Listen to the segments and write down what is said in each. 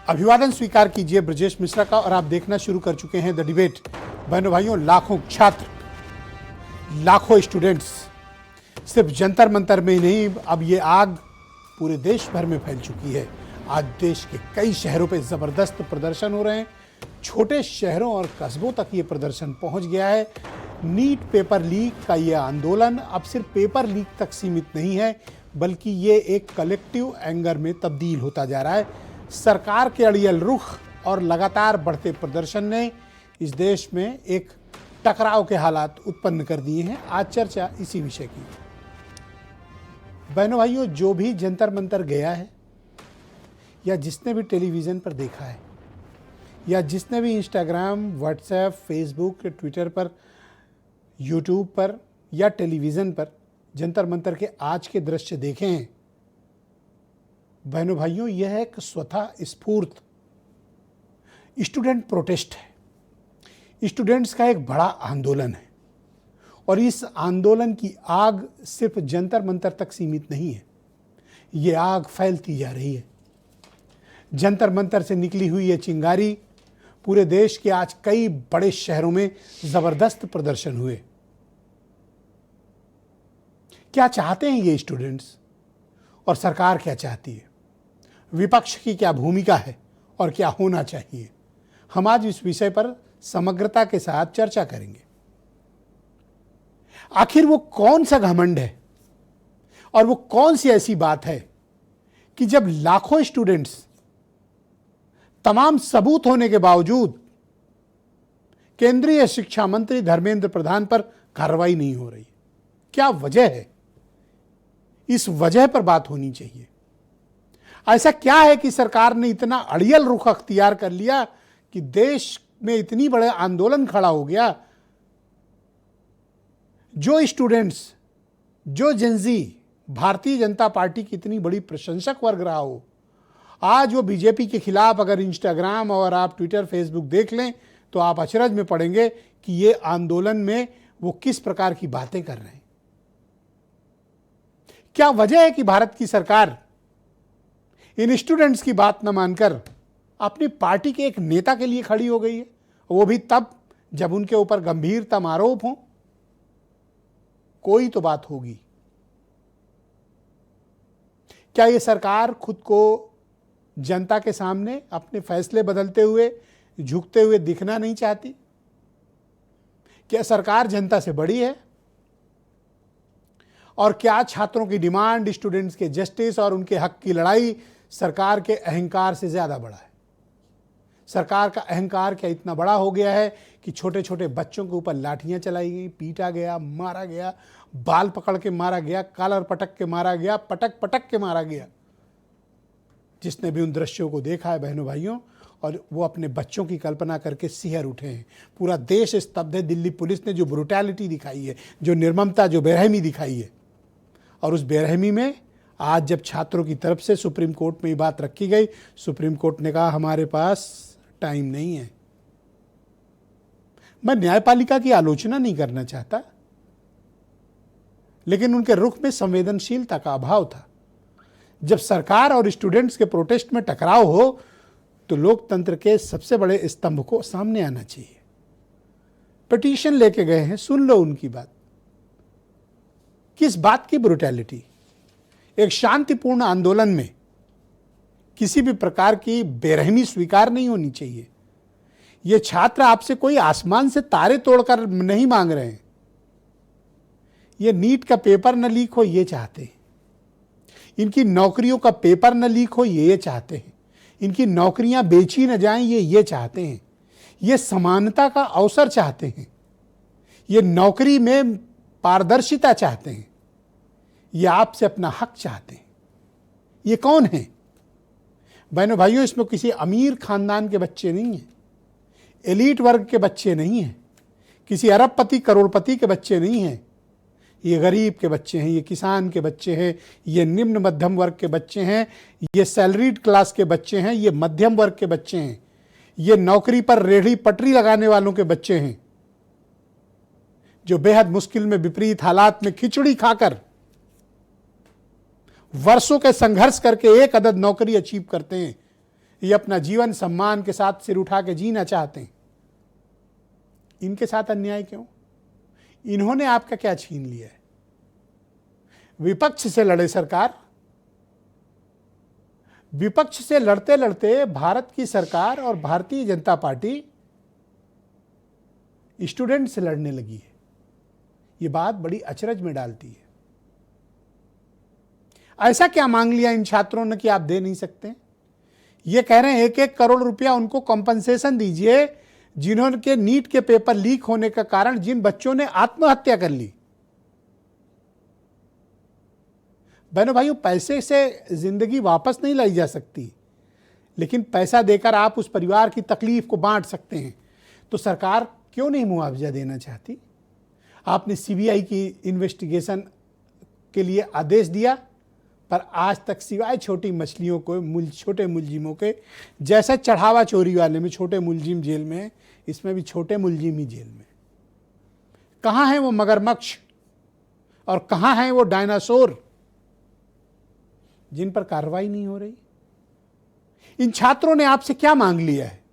अभिवादन स्वीकार कीजिए ब्रजेश मिश्रा का और आप देखना शुरू कर चुके हैं द डिबेट। बहनों भाइयों, लाखों छात्र, लाखों स्टूडेंट्स सिर्फ जंतर मंतर में ही नहीं, अब ये आग पूरे देश भर में फैल चुकी है। आज देश के कई शहरों पे जबरदस्त प्रदर्शन हो रहे हैं। छोटे शहरों और कस्बों तक ये प्रदर्शन पहुंच गया है। नीट पेपर लीक का ये आंदोलन अब सिर्फ पेपर लीक तक सीमित नहीं है, बल्कि ये एक कलेक्टिव एंगर में तब्दील होता जा रहा है। सरकार के अड़ियल रुख और लगातार बढ़ते प्रदर्शन ने इस देश में एक टकराव के हालात उत्पन्न कर दिए हैं। आज चर्चा इसी विषय की। बहनों भाइयों, जो भी जंतर मंतर गया है या जिसने भी टेलीविज़न पर देखा है या जिसने भी इंस्टाग्राम, व्हाट्सएप, फेसबुक, ट्विटर पर, यूट्यूब पर या टेलीविज़न पर जंतर मंतर के आज के दृश्य देखे हैं, बहनों भाइयों, यह एक स्वतः स्फूर्त स्टूडेंट प्रोटेस्ट है। स्टूडेंट्स का एक बड़ा आंदोलन है और इस आंदोलन की आग सिर्फ जंतर मंतर तक सीमित नहीं है, ये आग फैलती जा रही है। जंतर मंतर से निकली हुई ये चिंगारी पूरे देश के आज कई बड़े शहरों में जबरदस्त प्रदर्शन हुए। क्या चाहते हैं ये स्टूडेंट्स और सरकार क्या चाहती है? विपक्ष की क्या भूमिका है और क्या होना चाहिए? हम आज इस विषय पर समग्रता के साथ चर्चा करेंगे। आखिर वो कौन सा घमंड है और वो कौन सी ऐसी बात है कि जब लाखों स्टूडेंट्स, तमाम सबूत होने के बावजूद केंद्रीय शिक्षा मंत्री धर्मेंद्र प्रधान पर कार्रवाई नहीं हो रही? क्या वजह है? इस वजह पर बात होनी चाहिए। ऐसा क्या है कि सरकार ने इतना अड़ियल रुख अख्तियार कर लिया कि देश में इतनी बड़े आंदोलन खड़ा हो गया? जो स्टूडेंट्स, जो जेनजी भारतीय जनता पार्टी की इतनी बड़ी प्रशंसक वर्ग रहा हो, आज वो बीजेपी के खिलाफ अगर इंस्टाग्राम और आप ट्विटर, फेसबुक देख लें तो आप अचरज में पड़ेंगे कि ये आंदोलन में वो किस प्रकार की बातें कर रहे हैं। क्या वजह है कि भारत की सरकार इन स्टूडेंट्स की बात न मानकर अपनी पार्टी के एक नेता के लिए खड़ी हो गई है, वो भी तब जब उनके ऊपर गंभीरतम आरोप हो? कोई तो बात होगी। क्या ये सरकार खुद को जनता के सामने अपने फैसले बदलते हुए, झुकते हुए दिखना नहीं चाहती? क्या सरकार जनता से बड़ी है? और क्या छात्रों की डिमांड, स्टूडेंट्स के जस्टिस और उनके हक की लड़ाई सरकार के अहंकार से ज्यादा बड़ा है? सरकार का अहंकार क्या इतना बड़ा हो गया है कि छोटे छोटे बच्चों के ऊपर लाठियां चलाई गई, पीटा गया, मारा गया, बाल पकड़ के मारा गया, कॉलर पटक के मारा गया, पटक पटक के मारा गया? जिसने भी उन दृश्यों को देखा है बहनों भाइयों, और वो अपने बच्चों की कल्पना करके सिहर उठे हैं। पूरा देश स्तब्ध है। दिल्ली पुलिस ने जो ब्रुटैलिटी दिखाई है, जो निर्ममता, जो बेरहमी दिखाई है, और उस बेरहमी में आज जब छात्रों की तरफ से सुप्रीम कोर्ट में ये बात रखी गई, सुप्रीम कोर्ट ने कहा हमारे पास टाइम नहीं है। मैं न्यायपालिका की आलोचना नहीं करना चाहता, लेकिन उनके रुख में संवेदनशीलता का अभाव था। जब सरकार और स्टूडेंट्स के प्रोटेस्ट में टकराव हो तो लोकतंत्र के सबसे बड़े स्तंभ को सामने आना चाहिए। पिटीशन लेके गए हैं, सुन लो उनकी बात। किस बात की ब्रुटैलिटी? एक शांतिपूर्ण आंदोलन में किसी भी प्रकार की बेरहमी स्वीकार नहीं होनी चाहिए। ये छात्र आपसे कोई आसमान से तारे तोड़कर नहीं मांग रहे हैं। ये नीट का पेपर न लीक हो, ये चाहते हैं। इनकी नौकरियों का पेपर न लीक हो, ये चाहते हैं। इनकी नौकरियां बेची न जाएं, ये चाहते हैं। ये समानता का अवसर चाहते हैं। ये नौकरी में पारदर्शिता चाहते हैं। ये आपसे अपना हक चाहते हैं। ये कौन है? बहनों भाइयों, इसमें किसी अमीर खानदान के बच्चे नहीं हैं, एलीट वर्ग के बच्चे नहीं हैं, किसी अरबपति करोड़पति के बच्चे नहीं हैं। ये गरीब के बच्चे हैं, ये किसान के बच्चे हैं, ये निम्न मध्यम वर्ग के बच्चे हैं, ये सैलरीड क्लास के बच्चे हैं, ये मध्यम वर्ग के बच्चे हैं, ये नौकरी पर रेहड़ी पटरी लगाने वालों के बच्चे हैं, जो बेहद मुश्किल में, विपरीत हालात में खिचड़ी खाकर वर्षों के संघर्ष करके एक अदद नौकरी अचीव करते हैं। ये अपना जीवन सम्मान के साथ सिर उठा के जीना चाहते हैं। इनके साथ अन्याय क्यों? इन्होंने आपका क्या छीन लिया है? विपक्ष से लड़े सरकार। विपक्ष से लड़ते लड़ते भारत की सरकार और भारतीय जनता पार्टी स्टूडेंट से लड़ने लगी है। ये बात बड़ी अचरज में डालती है। ऐसा क्या मांग लिया इन छात्रों ने कि आप दे नहीं सकते? ये कह रहे हैं 1-1 करोड़ रुपया उनको कॉम्पनसेशन दीजिए, जिन्होंने के नीट के पेपर लीक होने का कारण जिन बच्चों ने आत्महत्या कर ली। बहनों भाइयों, पैसे से जिंदगी वापस नहीं लाई जा सकती, लेकिन पैसा देकर आप उस परिवार की तकलीफ को बांट सकते हैं। तो सरकार क्यों नहीं मुआवजा देना चाहती? आपने सीबीआई की इन्वेस्टिगेशन के लिए आदेश दिया, पर आज तक सिवाय छोटी मछलियों को, छोटे मुलजिमों के, जैसे चढ़ावा चोरी वाले में छोटे मुलजिम जेल में, इसमें भी छोटे मुलजिम ही जेल में। कहाँ हैं वो मगरमच्छ और कहाँ हैं वो डायनासोर जिन पर कार्रवाई नहीं हो रही? इन छात्रों ने आपसे क्या मांग लिया है?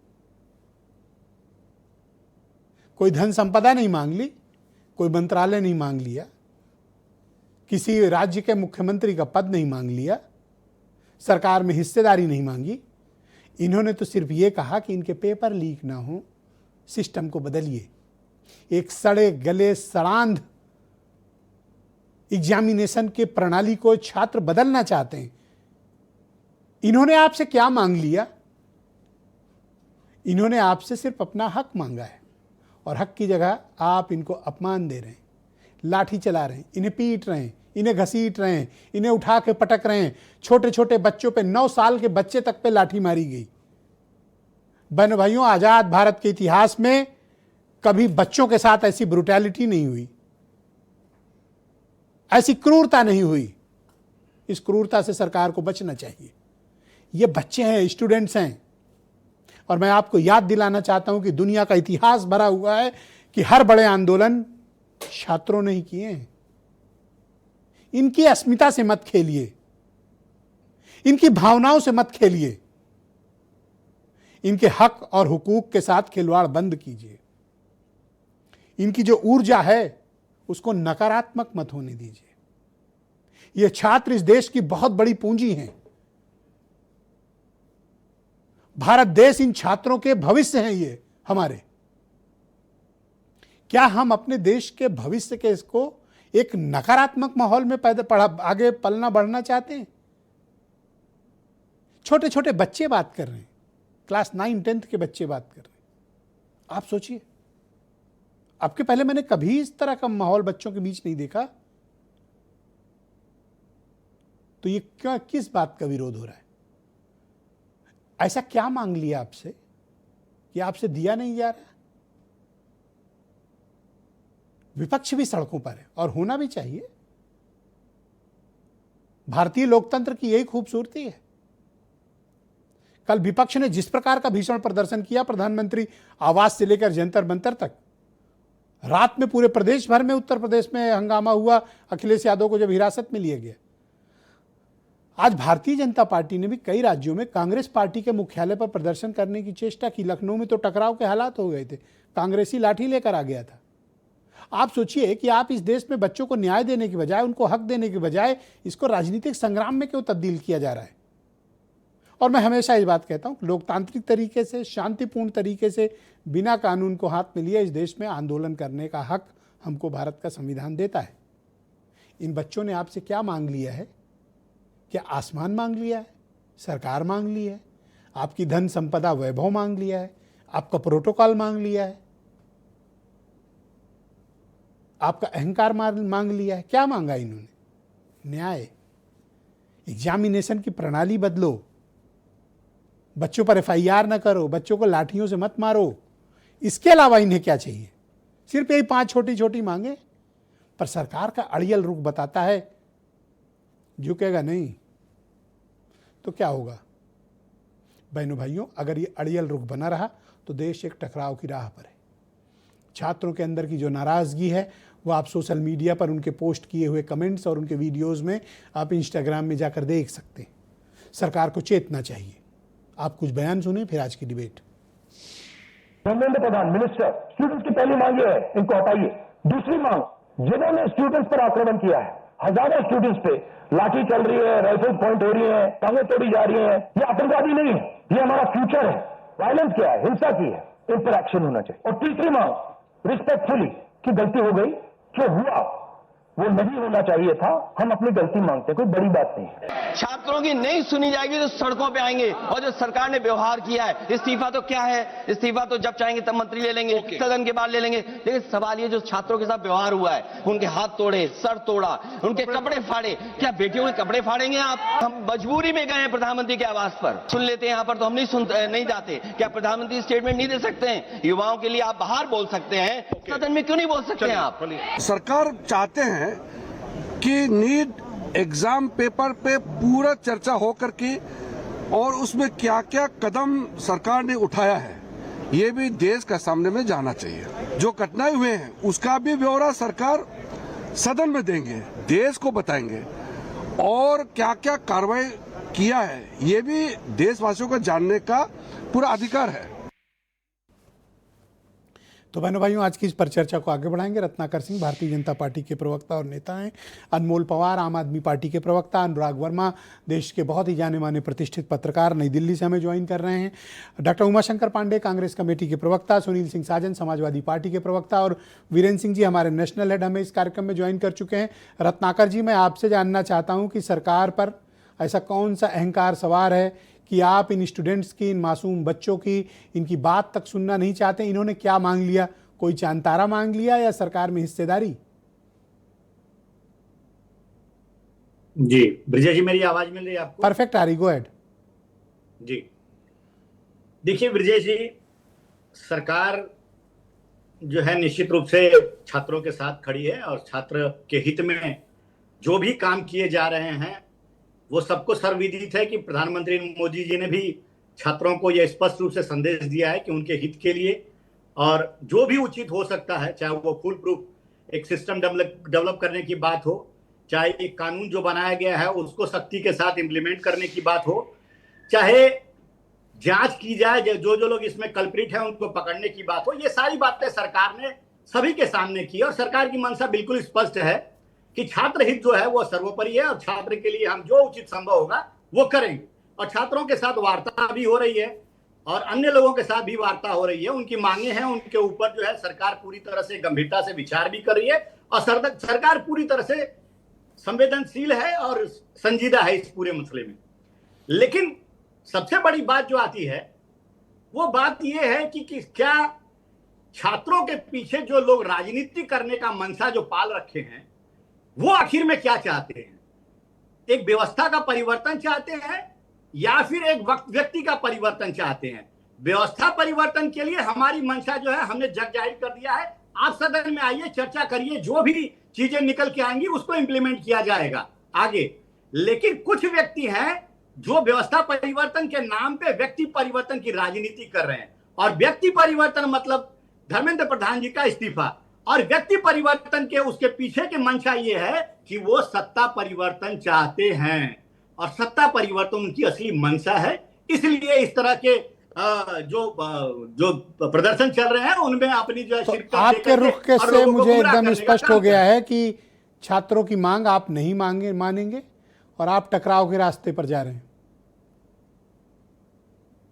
कोई धन संपदा नहीं मांग ली, कोई मंत्रालय नहीं मांग लिया, किसी राज्य के मुख्यमंत्री का पद नहीं मांग लिया, सरकार में हिस्सेदारी नहीं मांगी। इन्होंने तो सिर्फ ये कहा कि इनके पेपर लीक ना हो, सिस्टम को बदलिए। एक सड़े गले सड़ांध एग्जामिनेशन के प्रणाली को छात्र बदलना चाहते हैं। इन्होंने आपसे क्या मांग लिया? इन्होंने आपसे सिर्फ अपना हक मांगा है, और हक की जगह आप इनको अपमान दे रहे हैं, लाठी चला रहे हैं, इन्हें पीट रहे हैं, इन्हें घसीट रहे हैं, इन्हें उठा के पटक रहे हैं। छोटे छोटे बच्चों पे, 9 साल के बच्चे तक पे लाठी मारी गई। बहनों भाइयों, आजाद भारत के इतिहास में कभी बच्चों के साथ ऐसी ब्रुटैलिटी नहीं हुई, ऐसी क्रूरता नहीं हुई। इस क्रूरता से सरकार को बचना चाहिए। ये बच्चे हैं, स्टूडेंट्स हैं, और मैं आपको याद दिलाना चाहता हूं कि दुनिया का इतिहास भरा हुआ है कि हर बड़े आंदोलन छात्रों ने ही किए हैं। इनकी अस्मिता से मत खेलिए, इनकी भावनाओं से मत खेलिए, इनके हक और हुकूक के साथ खिलवाड़ बंद कीजिए। इनकी जो ऊर्जा है उसको नकारात्मक मत होने दीजिए। ये छात्र इस देश की बहुत बड़ी पूंजी हैं। भारत देश इन छात्रों के भविष्य हैं। ये हमारे, क्या हम अपने देश के भविष्य के इसको एक नकारात्मक माहौल में आगे पलना बढ़ना चाहते हैं? छोटे छोटे बच्चे बात कर रहे हैं, क्लास 9-10 के बच्चे बात कर रहे हैं। आप सोचिए, आपके पहले मैंने कभी इस तरह का माहौल बच्चों के बीच नहीं देखा। तो ये क्यों, किस बात का विरोध हो रहा है? ऐसा क्या मांग लिया आपसे कि आपसे दिया नहीं जा रहा? विपक्ष भी सड़कों पर है, और होना भी चाहिए। भारतीय लोकतंत्र की यही खूबसूरती है। कल विपक्ष ने जिस प्रकार का भीषण प्रदर्शन किया, प्रधानमंत्री आवास से लेकर जंतर मंतर तक, रात में पूरे प्रदेश भर में, उत्तर प्रदेश में हंगामा हुआ अखिलेश यादव को जब हिरासत में लिया गया। आज भारतीय जनता पार्टी ने भी कई राज्यों में कांग्रेस पार्टी के मुख्यालय पर प्रदर्शन करने की चेष्टा की। लखनऊ में तो टकराव के हालात हो गए थे, कांग्रेसी लाठी लेकर आ गया था। आप सोचिए कि आप इस देश में बच्चों को न्याय देने की बजाय, उनको हक देने की बजाय, इसको राजनीतिक संग्राम में क्यों तब्दील किया जा रहा है? और मैं हमेशा इस बात कहता हूं, लोकतांत्रिक तरीके से, शांतिपूर्ण तरीके से, बिना कानून को हाथ में लिए इस देश में आंदोलन करने का हक हमको भारत का संविधान देता है। इन बच्चों ने आपसे क्या मांग लिया है? क्या आसमान मांग लिया है? सरकार मांग ली है? आपकी धन संपदा वैभव मांग लिया है? आपका प्रोटोकॉल मांग लिया है? आपका अहंकार मांग लिया है? क्या मांगा इन्होंने? न्याय। एग्जामिनेशन की प्रणाली बदलो, बच्चों पर FIR न करो, बच्चों को लाठियों से मत मारो। इसके अलावा इन्हें क्या चाहिए? सिर्फ यही 5 छोटी छोटी मांगे, पर सरकार का अड़ियल रुख बताता है। झुकेगा नहीं तो क्या होगा? बहनों भाइयों, अगर ये अड़ियल रुख बना रहा तो देश एक टकराव की राह पर है। छात्रों के अंदर की जो नाराजगी है वो आप सोशल मीडिया पर उनके पोस्ट किए हुए कमेंट्स और उनके वीडियोस में, आप इंस्टाग्राम में जाकर देख सकते हैं। सरकार को चेतना चाहिए। आप कुछ बयान सुने फिर आज की debate. Dharmendra Pradhan minister, students की पहली मांग ये है, इनको हटाइए। दूसरी मांग, जिन्होंने स्टूडेंट्स पर आक्रमण किया है, हजारों स्टूडेंट्स पे लाठी चल रही है, राइफल पॉइंट हो रही है, टांगें तोड़ी जा रही है, ये आतंकवादी नहीं है, ये हमारा फ्यूचर है। वायलेंस क्या है, हिंसा की है, इन पर एक्शन होना चाहिए। और तीसरी मांग, रिस्पेक्टफुली कि गलती हो गई, जो हुआ वो नहीं होना चाहिए था, हम अपनी गलती मांगते हैं, कोई बड़ी बात नहीं है। छात्रों की नहीं सुनी जाएगी तो सड़कों पे आएंगे। और जो सरकार ने व्यवहार किया है, इस्तीफा तो क्या है, इस्तीफा तो जब चाहेंगे तब मंत्री ले लेंगे, सदन के बाद ले लेंगे। लेकिन सवाल ये जो छात्रों के साथ व्यवहार हुआ है, उनके हाथ तोड़े, सर तोड़ा, उनके कपड़े फाड़े, क्या बेटियों के कपड़े फाड़ेंगे आप? हम मजबूरी में गए हैं प्रधानमंत्री के आवास पर, सुन लेते हैं यहाँ पर तो हम नहीं जाते। क्या प्रधानमंत्री स्टेटमेंट नहीं दे सकते हैं? युवाओं के लिए आप बाहर बोल सकते हैं, सदन में क्यों नहीं बोल सकते हैं आप? सरकार चाहते हैं कि नीट एग्जाम पेपर पे पूरा चर्चा हो करके और उसमें क्या क्या कदम सरकार ने उठाया है ये भी देश का सामने में जाना चाहिए। जो घटनाएं हुए हैं उसका भी ब्यौरा सरकार सदन में देंगे, देश को बताएंगे और क्या क्या कार्रवाई किया है ये भी देशवासियों को जानने का पूरा अधिकार है। तो बहनों भाइयों, आज की इस पर चर्चा को आगे बढ़ाएंगे रत्नाकर सिंह, भारतीय जनता पार्टी के प्रवक्ता और नेता हैं, अनमोल पवार, आम आदमी पार्टी के प्रवक्ता, अनुराग वर्मा, देश के बहुत ही जाने माने प्रतिष्ठित पत्रकार, नई दिल्ली से हमें ज्वाइन कर रहे हैं, डॉक्टर उमाशंकर पांडे, कांग्रेस कमेटी के प्रवक्ता, सुनील सिंह साजन, समाजवादी पार्टी के प्रवक्ता, और वीरेंद्र सिंह जी हमारे नेशनल हेड हमें इस कार्यक्रम में ज्वाइन कर चुके हैं। रत्नाकर जी, मैं आपसे जानना चाहता हूँ कि सरकार पर ऐसा कौन सा अहंकार सवार है कि आप इन स्टूडेंट्स की, इन मासूम बच्चों की, इनकी बात तक सुनना नहीं चाहते? इन्होंने क्या मांग लिया? कोई चांतारा मांग लिया या सरकार में हिस्सेदारी? जी ब्रिजेश जी, मेरी आवाज मिल रही है आपको? परफेक्ट आ रही, गो अहेड। जी देखिए ब्रिजेश जी, सरकार जो है निश्चित रूप से छात्रों के साथ खड़ी है और छात्र के हित में जो भी काम किए जा रहे हैं वो सबको सर्वविदित है कि प्रधानमंत्री मोदी जी ने भी छात्रों को यह स्पष्ट रूप से संदेश दिया है कि उनके हित के लिए और जो भी उचित हो सकता है, चाहे वो फुल प्रूफ एक सिस्टम डेवलप करने की बात हो, चाहे एक कानून जो बनाया गया है उसको सख्ती के साथ इम्प्लीमेंट करने की बात हो, चाहे जांच की जाए, जो जो लोग इसमें कल्प्रिट हैं उनको पकड़ने की बात हो, ये सारी बातें सरकार ने सभी के सामने की और सरकार की मंशा बिल्कुल स्पष्ट है कि छात्र हित जो है वो सर्वोपरि है और छात्र के लिए हम जो उचित संभव होगा वो करेंगे। और छात्रों के साथ वार्ता भी हो रही है और अन्य लोगों के साथ भी वार्ता हो रही है, उनकी मांगे हैं, उनके ऊपर जो है सरकार पूरी तरह से गंभीरता से विचार भी कर रही है और सरकार पूरी तरह से संवेदनशील है और संजीदा है इस पूरे मसले में। लेकिन सबसे बड़ी बात जो आती है वो बात यह है कि क्या छात्रों के पीछे जो लोग राजनीति करने का मंशा जो पाल रखे हैं वो आखिर में क्या चाहते हैं? एक व्यवस्था का परिवर्तन चाहते हैं या फिर एक व्यक्ति का परिवर्तन चाहते हैं? व्यवस्था परिवर्तन के लिए हमारी मंशा जो है हमने जग जाहिर कर दिया है। आप सदन में आइए, चर्चा करिए, जो भी चीजें निकल के आएंगी उसको इंप्लीमेंट किया जाएगा आगे। लेकिन कुछ व्यक्ति हैं जो व्यवस्था परिवर्तन के नाम पे व्यक्ति परिवर्तन की राजनीति कर रहे हैं और व्यक्ति परिवर्तन मतलब धर्मेंद्र प्रधान जी का इस्तीफा, और व्यक्ति परिवर्तन के उसके पीछे की मंशा ये है कि वो सत्ता परिवर्तन चाहते हैं और सत्ता परिवर्तन उनकी असली मंशा है। इसलिए इस तरह के जो प्रदर्शन चल रहे हैं उनमें अपनी जो है तो आपके रुख के से मुझे एकदम स्पष्ट हो गया है कि छात्रों की मांग आप नहीं मानेंगे और आप टकराव के रास्ते पर जा रहे हैं।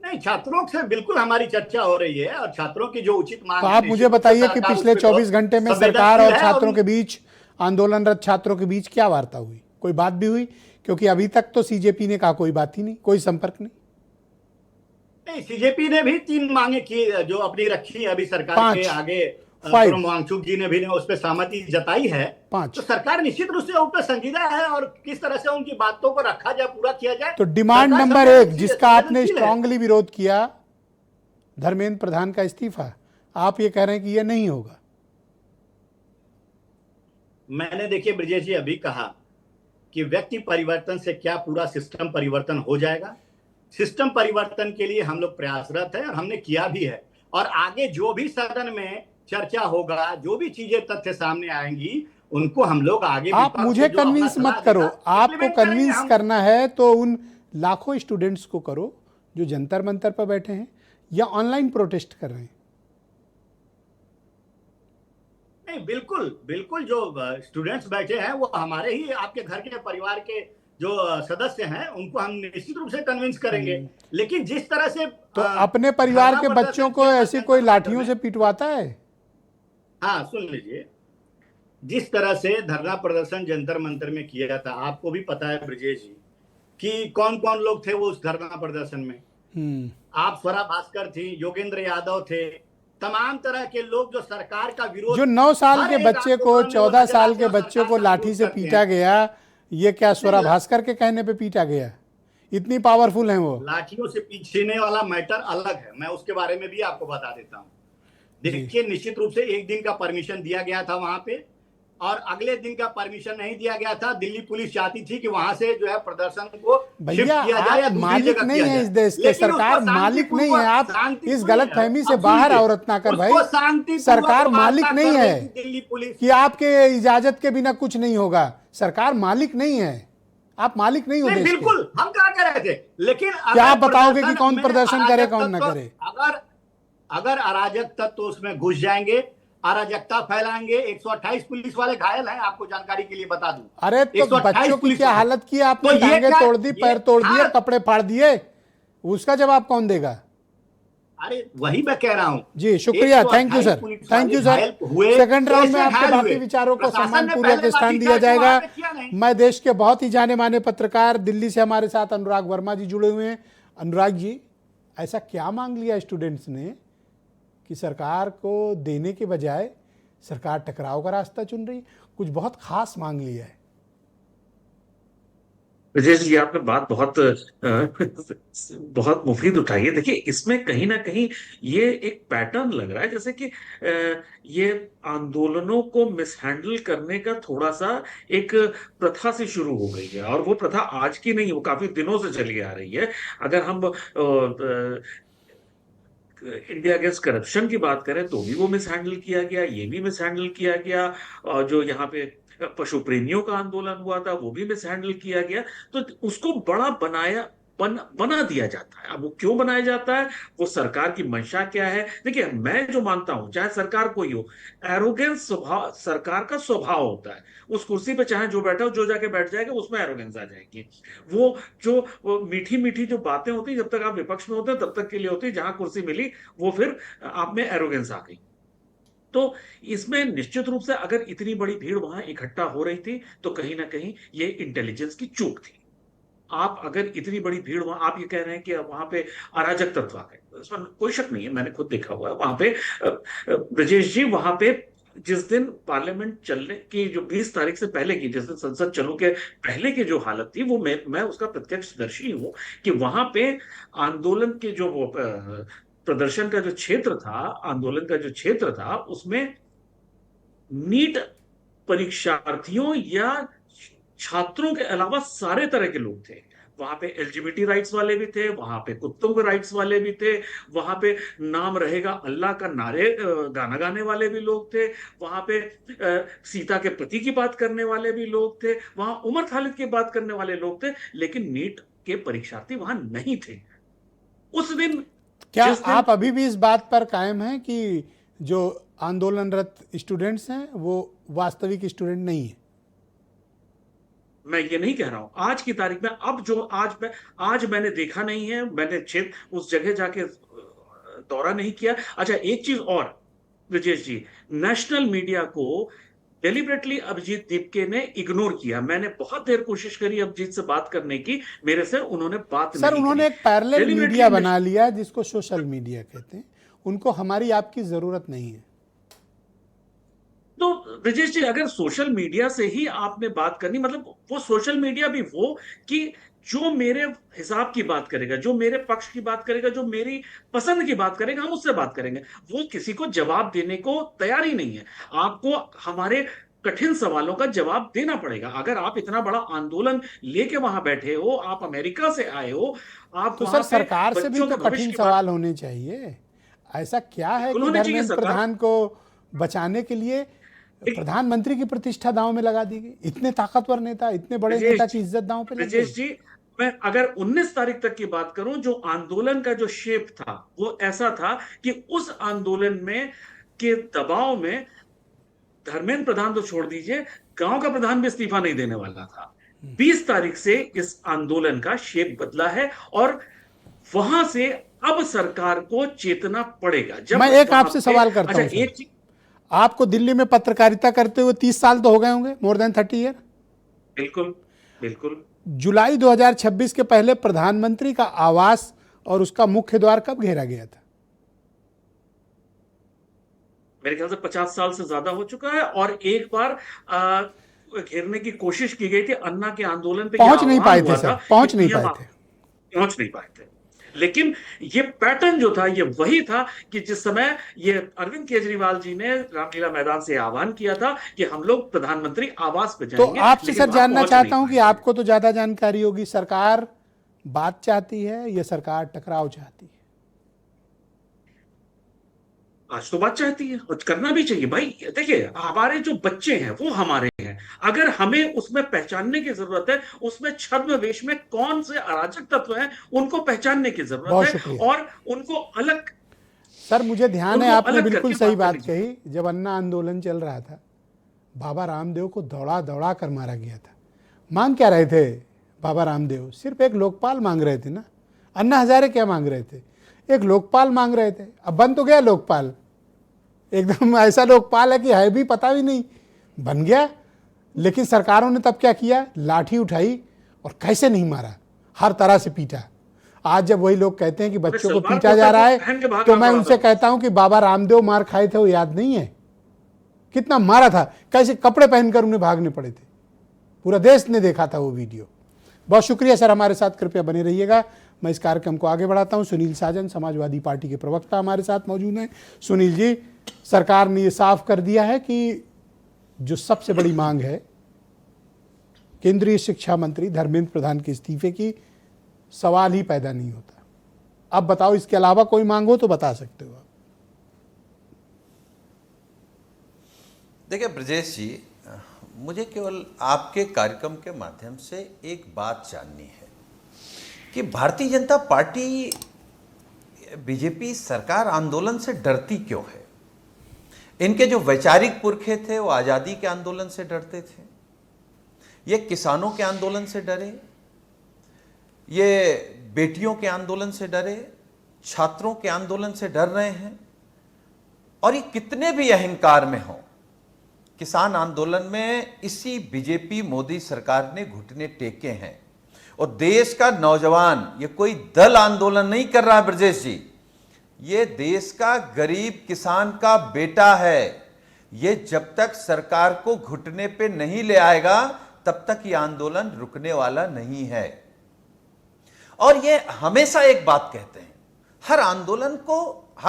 नहीं, छात्रों से बिल्कुल हमारी चर्चा हो रही है और छात्रों की जो उचित मांग। तो आप मुझे बताइए कि पिछले 24 घंटे में सरकार और छात्रों के बीच, आंदोलनरत छात्रों के बीच क्या वार्ता हुई? कोई बात भी हुई? क्योंकि अभी तक तो सीजेपी ने कहा कोई बात ही नहीं, कोई संपर्क नहीं। नहीं, सीजेपी ने भी 3 मांगे की जो अपनी रखी अभी सरकार के आगे। वांगचुक जी ने भी उस पर सहमति जताई है। तो सरकार निश्चित रूप से उस पर संजीदा है और किस तरह से उनकी बातों को रखा जाए, पूरा किया जाए। तो डिमांड नंबर 1 जिसका आपने स्ट्रांगली विरोध किया, धर्मेंद्र प्रधान का इस्तीफा, आप ये कह रहे हैं कि ये नहीं होगा? मैंने देखिए ब्रिजेश जी अभी कहा कि व्यक्ति परिवर्तन से क्या पूरा सिस्टम परिवर्तन हो जाएगा? सिस्टम परिवर्तन के लिए हम लोग प्रयासरत है और हमने किया भी है और आगे जो भी सदन में चर्चा होगा, जो भी चीजें तथ्य सामने आएंगी उनको हम लोग आगे। आप मुझे कन्विंस मत करो, आपको कन्विंस करना है तो उन लाखों स्टूडेंट्स को करो जो जंतर मंतर पर बैठे हैं या ऑनलाइन प्रोटेस्ट कर रहे हैं? नहीं, बिल्कुल बिल्कुल, जो स्टूडेंट्स बैठे हैं वो हमारे ही आपके घर के परिवार के जो सदस्य हैं, उनको हम निश्चित रूप से कन्विंस करेंगे। लेकिन जिस तरह से तो अपने परिवार के बच्चों को ऐसी कोई लाठियों से पिटवाता है? हाँ, सुन लीजिए, जिस तरह से धरना प्रदर्शन जंतर मंतर में किया था, आपको भी पता है ब्रजेश जी कि कौन कौन लोग थे वो उस धरना प्रदर्शन में। आप स्वरा भास्कर थी, योगेंद्र यादव थे, तमाम तरह के लोग जो सरकार का विरोध, जो 9 साल के बच्चे को 14 साल के बच्चे को लाठी से पीटा गया, ये क्या स्वरा भास्कर के कहने पे पीटा गया? इतनी पावरफुल है वो? लाठियों से पीछने वाला मैटर अलग है, मैं उसके बारे में भी आपको बता देता हूँ। देखिए, निश्चित रूप से एक दिन का परमिशन दिया गया था वहां पे, और अगले दिन का परमिशन नहीं दिया गया था। दिल्ली पुलिस चाहती थी कि वहां से जो है प्रदर्शन को शिफ्ट किया जाए या आप दूसरी मालिक जगह नहीं किया है जाए। इस देश के, लेकिन सरकार उसको मालिक नहीं है। आप शांतिपूर्ण इस गलत फहमी से अब बाहर सुनिए, औरत ना कर भाई। उसको शांतिपूर्वक सरकार वार्ता मालिक कर नहीं रही है थी दिल्ली पुलिस। कि आपके इजाजत के बिना कुछ नहीं होगा। सरकार मालिक नहीं है, आप मालिक नहीं हो देश के। बिल्कुल, हम क्या कह रहे थे, लेकिन क्या आप बताओगे कि कौन प्रदर्शन करे कौन ना करे? अगर अराजक तत्व उसमें घुस जाएंगे, अराजकता फैलाएंगे, 128 पुलिस वाले घायल हैं, आपको जानकारी के लिए बता दूं। अरे तो बच्चों की क्या हालत की आपने? तो ये टांगे क्या- तोड़ दी, पैर तोड़ दिए, हाँ। कपड़े फाड़ दिए, उसका जवाब कौन देगा? अरे वही मैं कह रहा हूं जी शुक्रिया, thank you sir, thank you sir. Second round में आपके बाकी विचारों को सम्मानपूर्वक स्थान दिया जाएगा। मैं देश के बहुत ही जाने माने पत्रकार, दिल्ली से हमारे साथ अनुराग वर्मा जी जुड़े हुए हैं। अनुराग जी, ऐसा क्या मांग लिया स्टूडेंट्स ने कि सरकार को देने के बजाय सरकार टकराव का रास्ता चुन रही? कुछ बहुत खास मांग लिया है। विजय जी, आपने बात बहुत मुफीद उठाई है। देखिए, इसमें कहीं ना कहीं ये एक पैटर्न लग रहा है, जैसे कि ये आंदोलनों को मिसहैंडल करने का थोड़ा सा एक प्रथा से शुरू हो गई है। और वो प्रथा आज की नहीं, वो काफी दिनों से चली आ रही है। अगर हम इंडिया अगेंस्ट करप्शन की बात करें तो भी वो मिसहैंडल किया गया, ये भी मिसहैंडल किया गया, और जो यहाँ पे पशु प्रेमियों का आंदोलन हुआ था वो भी मिसहैंडल किया गया। तो उसको बड़ा बना दिया जाता है। अब वो क्यों बनाया जाता है, वो सरकार की मंशा क्या है? देखिए, मैं जो मानता हूं, चाहे सरकार कोई हो, एरोगेंस स्वभाव सरकार का स्वभाव होता है। उस कुर्सी पे चाहे जो बैठा हो, जो जाके बैठ जाएगा, उसमें एरोगेंस आ जाएगी। वो मीठी मीठी जो बातें होती, जब तक आप विपक्ष में होते हैं तब तक के लिए होती, जहां कुर्सी मिली वो फिर आप में एरोगेंस आ गई। तो इसमें निश्चित रूप से अगर इतनी बड़ी भीड़ वहां इकट्ठा हो रही थी तो कहीं ना कहीं ये इंटेलिजेंस की चूक थी। आप अगर इतनी बड़ी भीड़ वहां, आप ये कह रहे हैं कि वहां पे अराजक तत्व आ गए, इसमें कोई शक नहीं है, मैंने खुद देखा हुआ है वहां पे। ब्रजेश जी, वहां पे जिस दिन पार्लियामेंट चलने की, जो 20 तारीख से पहले की, जिस दिन संसद चलने के पहले की जो हालत थी, वो मैं उसका प्रत्यक्षदर्शी हूं कि वहां पे आंदोलन के जो वो प्रदर्शन का जो क्षेत्र था, आंदोलन का जो क्षेत्र था, उसमें नीट परीक्षार्थियों या छात्रों के अलावा सारे तरह के लोग थे। वहां पे एलजीबीटी राइट्स वाले भी थे, वहां पे कुत्तों के राइट्स वाले भी थे, वहां पे नाम रहेगा अल्लाह का नारे गाना गाने वाले भी लोग थे, वहां पे सीता के पति की बात करने वाले भी लोग थे, वहां उमर खालिद की बात करने वाले लोग थे। लेकिन नीट के परीक्षार्थी वहां नहीं थे उस दिन। क्या आप अभी भी इस बात पर कायम हैं कि जो आंदोलनरत स्टूडेंट्स हैं वो वास्तविक स्टूडेंट नहीं है? मैं ये नहीं कह रहा हूं आज की तारीख में। अब जो आज मैंने देखा नहीं है, मैंने क्षेत्र उस जगह जाके दौरा नहीं किया। अच्छा, एक चीज और ब्रजेश जी, नेशनल मीडिया को डेलिबरेटली अभिजीत दीपके ने इग्नोर किया। मैंने बहुत देर कोशिश करी अभिजीत से बात करने की, मेरे से उन्होंने बात सर, नहीं उन्होंने करी। एक पैरेलल Deliberately मीडिया बना लिया जिसको सोशल मीडिया कहते हैं। उनको हमारी आपकी जरूरत नहीं है। तो ब्रजेश जी, अगर सोशल मीडिया से ही आपने बात करनी, मतलब वो सोशल मीडिया भी वो कि जो मेरे हिसाब की बात करेगा, जो मेरे पक्ष की बात करेगा, जो मेरी पसंद की बात करेगा, हम उससे बात करेंगे। वो किसी को जवाब देने को तैयार ही नहीं है। आपको हमारे कठिन सवालों का जवाब देना पड़ेगा। अगर आप इतना बड़ा आंदोलन लेके वहां बैठे हो, आप अमेरिका से आए हो, आप तो वहां सर, पे सरकार से भी बच्चों तो के भविष्य कठिन की बात- सवाल होने चाहिए। ऐसा क्या है कि उन्होंने चाहिए धर्मेंद्र सरकार। प्रधान को बचाने के लिए प्रधानमंत्री की प्रतिष्ठा दांव में लगा दी गई? इतने ताकतवर नेता, इतने बड़े नेता की इज्जत दांव पे लग ब्रजेश गई। जी, मैं अगर 19 तारीख तक की बात करूं, जो आंदोलन का जो शेप था वो ऐसा था कि उस आंदोलन में के दबाव में धर्मेंद्र प्रधान तो छोड़ दीजिए, गांव का प्रधान भी इस्तीफा नहीं देने वाला था। 20 तारीख से इस आंदोलन का शेप बदला है और वहां से अब सरकार को चेतना पड़ेगा। जब मैं एक वहां आपसे पे- सवाल करता अच्छा, हूं सर। एक चीज, आपको दिल्ली में पत्रकारिता करते हुए 30 साल तो हो गए होंगे, मोर देन 30 ईयर। बिल्कुल बिल्कुल। जुलाई 2026 के पहले प्रधानमंत्री का आवास और उसका मुख्य द्वार कब घेरा गया था? मेरे ख्याल से 50 साल से ज्यादा हो चुका है। और एक बार घेरने की कोशिश की गई थी, अन्ना के आंदोलन पे पहुंच यह नहीं आह्वान पाए हुआ थे सर, था पहुंच कि नहीं पीएम पाए थे। पहुंच नहीं पाए थे। लेकिन ये पैटर्न जो था ये वही था कि जिस समय ये अरविंद केजरीवाल जी ने रामलीला मैदान से आह्वान किया था कि हम लोग प्रधानमंत्री आवास पे तो जाएंगे, आपसे लेकिन सर वहां जानना पहुंच चाहता नहीं हूं कि पाए थे। आपको तो ज्यादा जानकारी होगी, सरकार बात चाहती है या सरकार टकराव चाहती है? आज तो बात चाहती है और करना भी चाहिए भाई। देखिए, हमारे जो बच्चे हैं वो हमारे हैं। अगर हमें उसमें पहचानने की जरूरत है, उसमें छद्मवेश में कौन से अराजक तत्व हैं उनको पहचानने की बहुत जरूरत है शुक्रिया और उनको अलग सर। मुझे ध्यान है उनको आपने अलग बिल्कुल करके सही बात बात करनी कही। जब अन्ना आंदोलन चल रहा था, बाबा रामदेव को दौड़ा दौड़ा कर मारा गया था। मांग क्या रहे थे बाबा रामदेव? सिर्फ एक लोकपाल मांग रहे थे ना। अन्ना हजारे क्या मांग रहे थे? एक लोकपाल मांग रहे थे। अब बन तो गया लोकपाल, एकदम ऐसा लोकपाल है कि है भी पता भी नहीं, बन गया। लेकिन सरकारों ने तब क्या किया? लाठी उठाई और कैसे नहीं मारा, हर तरह से पीटा। आज जब वही लोग कहते हैं कि बच्चों को सलवार पीटा जा कुर्ता रहा तो पहन के है, भागना तो मैं पड़ा उनसे था। कहता हूं कि बाबा रामदेव मार खाए थे वो याद नहीं है? कितना मारा था, कैसे कपड़े पहनकर उन्हें भागने पड़े थे। पूरा देश ने देखा था वो वीडियो। बहुत शुक्रिया सर, हमारे साथ कृपया बने रहिएगा। मैं इस कार्यक्रम को आगे बढ़ाता हूं। सुनील साजन, समाजवादी पार्टी के प्रवक्ता, हमारे साथ मौजूद हैं। सुनील जी, सरकार ने ये साफ कर दिया है कि जो सबसे बड़ी मांग है केंद्रीय शिक्षा मंत्री धर्मेंद्र प्रधान के इस्तीफे की, सवाल ही पैदा नहीं होता। अब बताओ, इसके अलावा कोई मांग हो तो बता सकते हो आप। देखिए ब्रजेश जी, मुझे केवल आपके कार्यक्रम के माध्यम से एक बात जाननी है कि भारतीय जनता पार्टी, बीजेपी सरकार आंदोलन से डरती क्यों है? इनके जो वैचारिक पुरखे थे वो आज़ादी के आंदोलन से डरते थे, ये किसानों के आंदोलन से डरे, ये बेटियों के आंदोलन से डरे, छात्रों के आंदोलन से डर रहे हैं। और ये कितने भी अहंकार में हों, किसान आंदोलन में इसी बीजेपी मोदी सरकार ने घुटने टेके हैं। और देश का नौजवान, ये कोई दल आंदोलन नहीं कर रहा है ब्रजेश जी, ये देश का गरीब किसान का बेटा है। ये जब तक सरकार को घुटने पे नहीं ले आएगा तब तक ये आंदोलन रुकने वाला नहीं है। और ये हमेशा एक बात कहते हैं, हर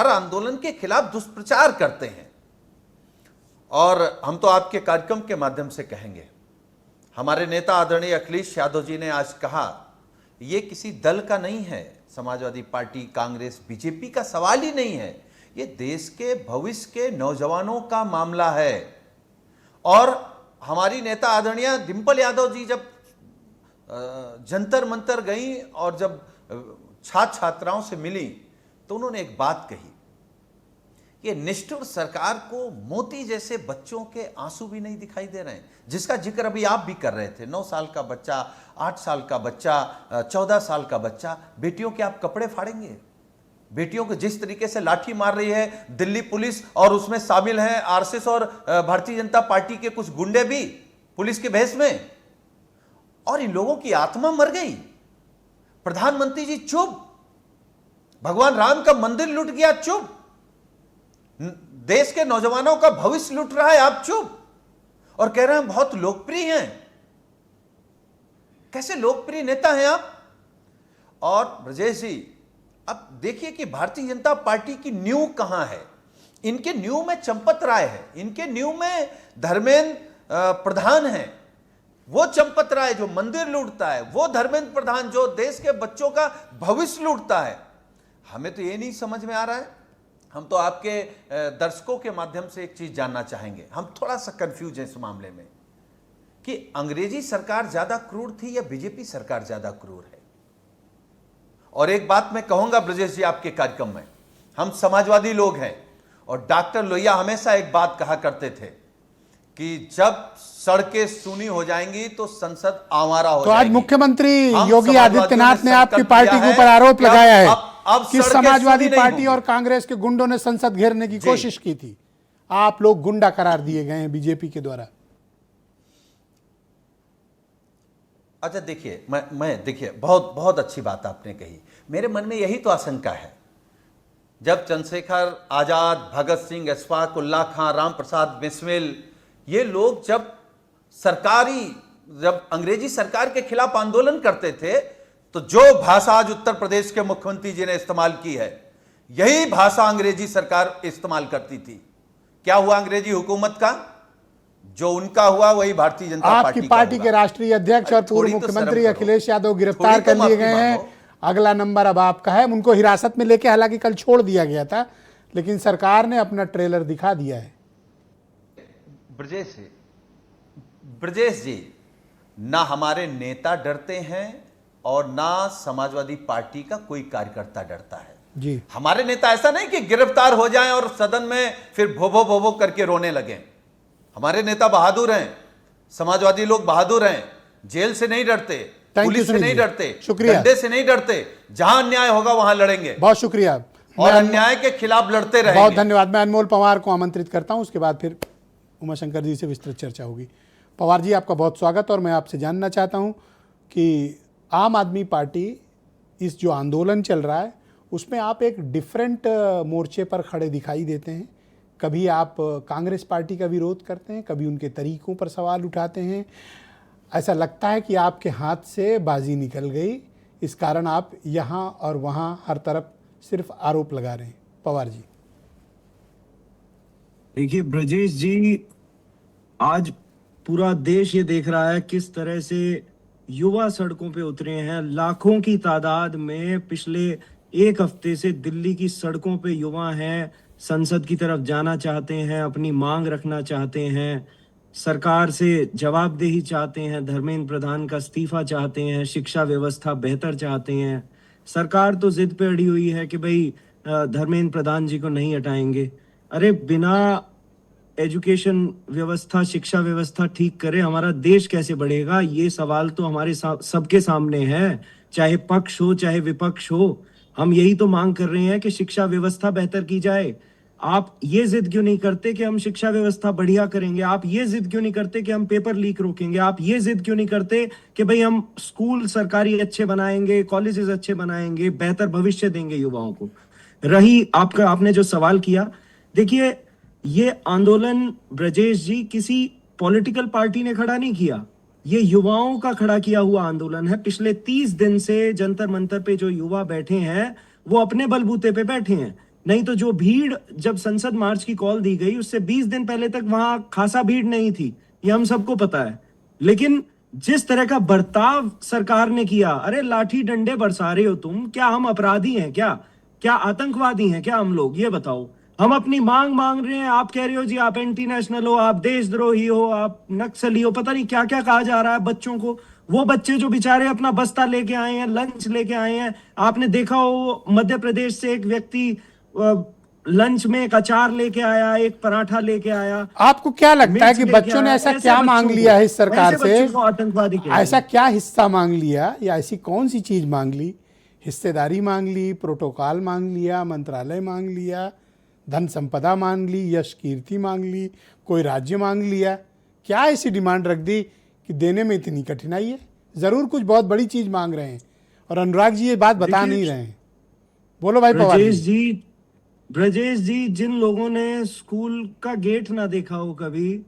आंदोलन के खिलाफ दुष्प्रचार करते हैं। और हम तो आपके कार्यक्रम के माध्यम से कहेंगे, हमारे नेता आदरणीय अखिलेश यादव जी ने आज कहा, ये किसी दल का नहीं है, समाजवादी पार्टी, कांग्रेस, बीजेपी का सवाल ही नहीं है, ये देश के भविष्य के नौजवानों का मामला है। और हमारी नेता आदरणीय डिंपल यादव जी जब जंतर मंतर गई और जब छात्र छात्राओं से मिली तो उन्होंने एक बात कही, ये निष्ठुर सरकार को मोती जैसे बच्चों के आंसू भी नहीं दिखाई दे रहे हैं, जिसका जिक्र अभी आप भी कर रहे थे। 9 साल का बच्चा, 8 साल का बच्चा, 14 साल का बच्चा, बेटियों के आप कपड़े फाड़ेंगे? बेटियों को जिस तरीके से लाठी मार रही है दिल्ली पुलिस, और उसमें शामिल हैं आरएसएस और भारतीय जनता पार्टी के कुछ गुंडे भी पुलिस के भेष में, और इन लोगों की आत्मा मर गई। प्रधानमंत्री जी चुप, भगवान राम का मंदिर लूट गया, चुप, देश के नौजवानों का भविष्य लूट रहा है, आप चुप, और कह रहे हैं बहुत लोकप्रिय हैं। कैसे लोकप्रिय नेता हैं आप? और ब्रजेश जी, अब देखिए कि भारतीय जनता पार्टी की नींव कहां है। इनके नींव में चंपत राय है, इनके नींव में धर्मेंद्र प्रधान है। वो चंपत राय जो मंदिर लूटता है, वो धर्मेंद्र प्रधान जो देश के बच्चों का भविष्य लूटता है। हमें तो ये नहीं समझ में आ रहा है। हम तो आपके दर्शकों के माध्यम से एक चीज जानना चाहेंगे, हम थोड़ा सा कंफ्यूज हैं इस मामले में कि अंग्रेजी सरकार ज्यादा क्रूर थी या बीजेपी सरकार ज्यादा क्रूर है। और एक बात मैं कहूंगा ब्रजेश जी आपके कार्यक्रम में, हम समाजवादी लोग हैं और डॉक्टर लोहिया हमेशा एक बात कहा करते थे कि जब सड़कें सूनी हो जाएंगी तो संसद आवारा हो तो आज जाएगी। मुख्यमंत्री हम योगी आदित्यनाथ ने आपकी संकल्प पार्टी लिया के है ऊपर आरोप कि लगाया है अब कि सड़कें समाजवादी सूनी नहीं पार्टी और होंगी। कांग्रेस के गुंडों ने संसद घेरने की कोशिश की थी। आप लोग गुंडा करार दिए गए हैं बीजेपी के द्वारा। अच्छा देखिए, मैं देखिए बहुत बहुत अच्छी बात आपने कही। मेरे मन में यही तो आशंका है, जब चंद्रशेखर आजाद, भगत सिंह, अशफाक उल्लाह खां, राम प्रसाद बिस्मिल, ये लोग जब अंग्रेजी सरकार के खिलाफ आंदोलन करते थे तो जो भाषा आज उत्तर प्रदेश के मुख्यमंत्री जी ने इस्तेमाल की है, यही भाषा अंग्रेजी सरकार इस्तेमाल करती थी। क्या हुआ अंग्रेजी हुकूमत का? जो उनका हुआ वही भारतीय जनता आपकी पार्टी के राष्ट्रीय अध्यक्ष और पूर्व मुख्यमंत्री अखिलेश यादव गिरफ्तार कर लिए गए हैं। अगला नंबर अब आपका है। उनको हिरासत में लेके हालांकि कल छोड़ दिया गया था, लेकिन सरकार ने अपना ट्रेलर दिखा दिया है। ब्रजेश जी, ना हमारे नेता डरते हैं और ना समाजवादी पार्टी का कोई कार्यकर्ता डरता है जी। हमारे नेता ऐसा नहीं कि गिरफ्तार हो जाएं और सदन में फिर भोभो भोभो करके रोने लगे। हमारे नेता बहादुर हैं, समाजवादी लोग बहादुर हैं, जेल से नहीं डरते, पुलिस से नहीं डरते, शुक्रिया, डंडे से नहीं डरते, जहां अन्याय होगा वहां लड़ेंगे। बहुत शुक्रिया और अन्याय के खिलाफ लड़ते रहेंगे। बहुत धन्यवाद। मैं अनमोल पंवार को आमंत्रित करता हूं, उसके बाद फिर उमाशंकर जी से विस्तृत चर्चा होगी। पंवार जी, आपका बहुत स्वागत। और मैं आपसे जानना चाहता हूं कि आम आदमी पार्टी इस जो आंदोलन चल रहा है उसमें आप एक डिफरेंट मोर्चे पर खड़े दिखाई देते हैं। कभी आप कांग्रेस पार्टी का विरोध करते हैं, कभी उनके तरीकों पर सवाल उठाते हैं। ऐसा लगता है कि आपके हाथ से बाजी निकल गई, इस कारण आप यहाँ और वहाँ हर तरफ सिर्फ आरोप लगा रहे हैं। पंवार जी। देखिए ब्रजेश जी, आज पूरा देश ये देख रहा है किस तरह से युवा सड़कों पे उतरे हैं। लाखों की तादाद में पिछले एक हफ्ते से दिल्ली की सड़कों पे युवा हैं, संसद की तरफ जाना चाहते हैं, अपनी मांग रखना चाहते हैं, सरकार से जवाबदेही चाहते हैं, धर्मेंद्र प्रधान का इस्तीफा चाहते हैं, शिक्षा व्यवस्था बेहतर चाहते हैं। सरकार तो जिद पे अड़ी हुई है कि भाई धर्मेंद्र प्रधान जी को नहीं हटाएंगे। अरे बिना एजुकेशन व्यवस्था, शिक्षा व्यवस्था ठीक करे हमारा देश कैसे बढ़ेगा? ये सवाल तो हमारे सबके सामने है, चाहे पक्ष हो चाहे विपक्ष हो। हम यही तो मांग कर रहे हैं कि शिक्षा व्यवस्था बेहतर की जाए। आप ये जिद क्यों नहीं करते कि हम शिक्षा व्यवस्था बढ़िया करेंगे? आप ये जिद क्यों नहीं करते कि हम पेपर लीक रोकेंगे? आप ये जिद क्यों नहीं करते कि भाई हम स्कूल सरकारी अच्छे बनाएंगे, कॉलेजेस अच्छे बनाएंगे, बेहतर भविष्य देंगे युवाओं को? रही आपने जो सवाल किया, देखिए ये आंदोलन ब्रजेश जी किसी पॉलिटिकल पार्टी ने खड़ा नहीं किया, ये युवाओं का खड़ा किया हुआ आंदोलन है। पिछले 30 दिन से जंतर मंतर पे जो युवा बैठे हैं वो अपने बलबूते पे बैठे हैं। नहीं तो जो भीड़, जब संसद मार्च की कॉल दी गई उससे 20 दिन पहले तक वहां खासा भीड़ नहीं थी, ये हम सबको पता है। लेकिन जिस तरह का बर्ताव सरकार ने किया, अरे लाठी डंडे बरसा रहे हो तुम, क्या हम अपराधी हैं? क्या आतंकवादी हैं क्या हम लोग? ये बताओ। हम अपनी मांग रहे हैं, आप कह रहे हो जी आप एंटी नेशनल हो, आप देशद्रोही हो, आप नक्सली हो, पता नहीं क्या क्या कहा जा रहा है बच्चों को। वो बच्चे जो बेचारे अपना बस्ता लेके आए हैं, लंच लेके आए हैं, आपने देखा हो मध्य प्रदेश से एक व्यक्ति लंच में एक अचार लेके आया, एक पराठा लेके आया। आपको क्या लगता है कि बच्चों ने ऐसा क्या मांग लिया है इस सरकार से? आतंकवादी ऐसा क्या हिस्सा मांग लिया, या ऐसी कौन सी चीज मांग ली? हिस्सेदारी मांग ली, प्रोटोकॉल मांग लिया, मंत्रालय मांग लिया, धन संपदा मांग ली, यश कीर्ति मांग ली, कोई राज्य मांग लिया? क्या ऐसी डिमांड रख दी कि देने में इतनी कठिनाई है? जरूर कुछ बहुत बड़ी चीज मांग रहे हैं और अनुराग जी ये बात बता नहीं रहे हैं। बोलो भाई पंवार जी। ब्रजेश जी, जिन लोगों ने स्कूल का गेट ना देखा हो कभी,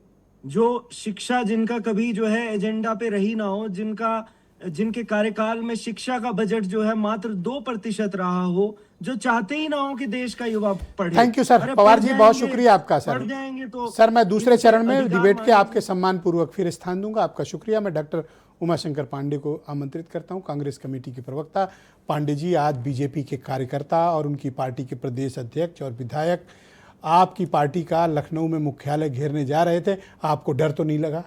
जो शिक्षा जिनका कभी जो है एजेंडा पे रही ना हो, जिनके कार्यकाल में शिक्षा का बजट जो है मात्र 2% रहा हो, जो चाहते ही ना हो कि देश का युवा पढ़े। Thank you sir. Panwar ji बहुत शुक्रिया आपका सर। पढ़ जाएंगे तो सर मैं दूसरे चरण में डिबेट के आपके सम्मान पूर्वक फिर स्थान दूंगा। आपका शुक्रिया। मैं डॉक्टर उमाशंकर पांडे को आमंत्रित करता हूं, कांग्रेस कमेटी के प्रवक्ता। पांडे जी, आज बीजेपी के कार्यकर्ता और उनकी पार्टी के प्रदेश अध्यक्ष और विधायक आपकी पार्टी का लखनऊ में मुख्यालय घेरने जा रहे थे, आपको डर तो नहीं लगा?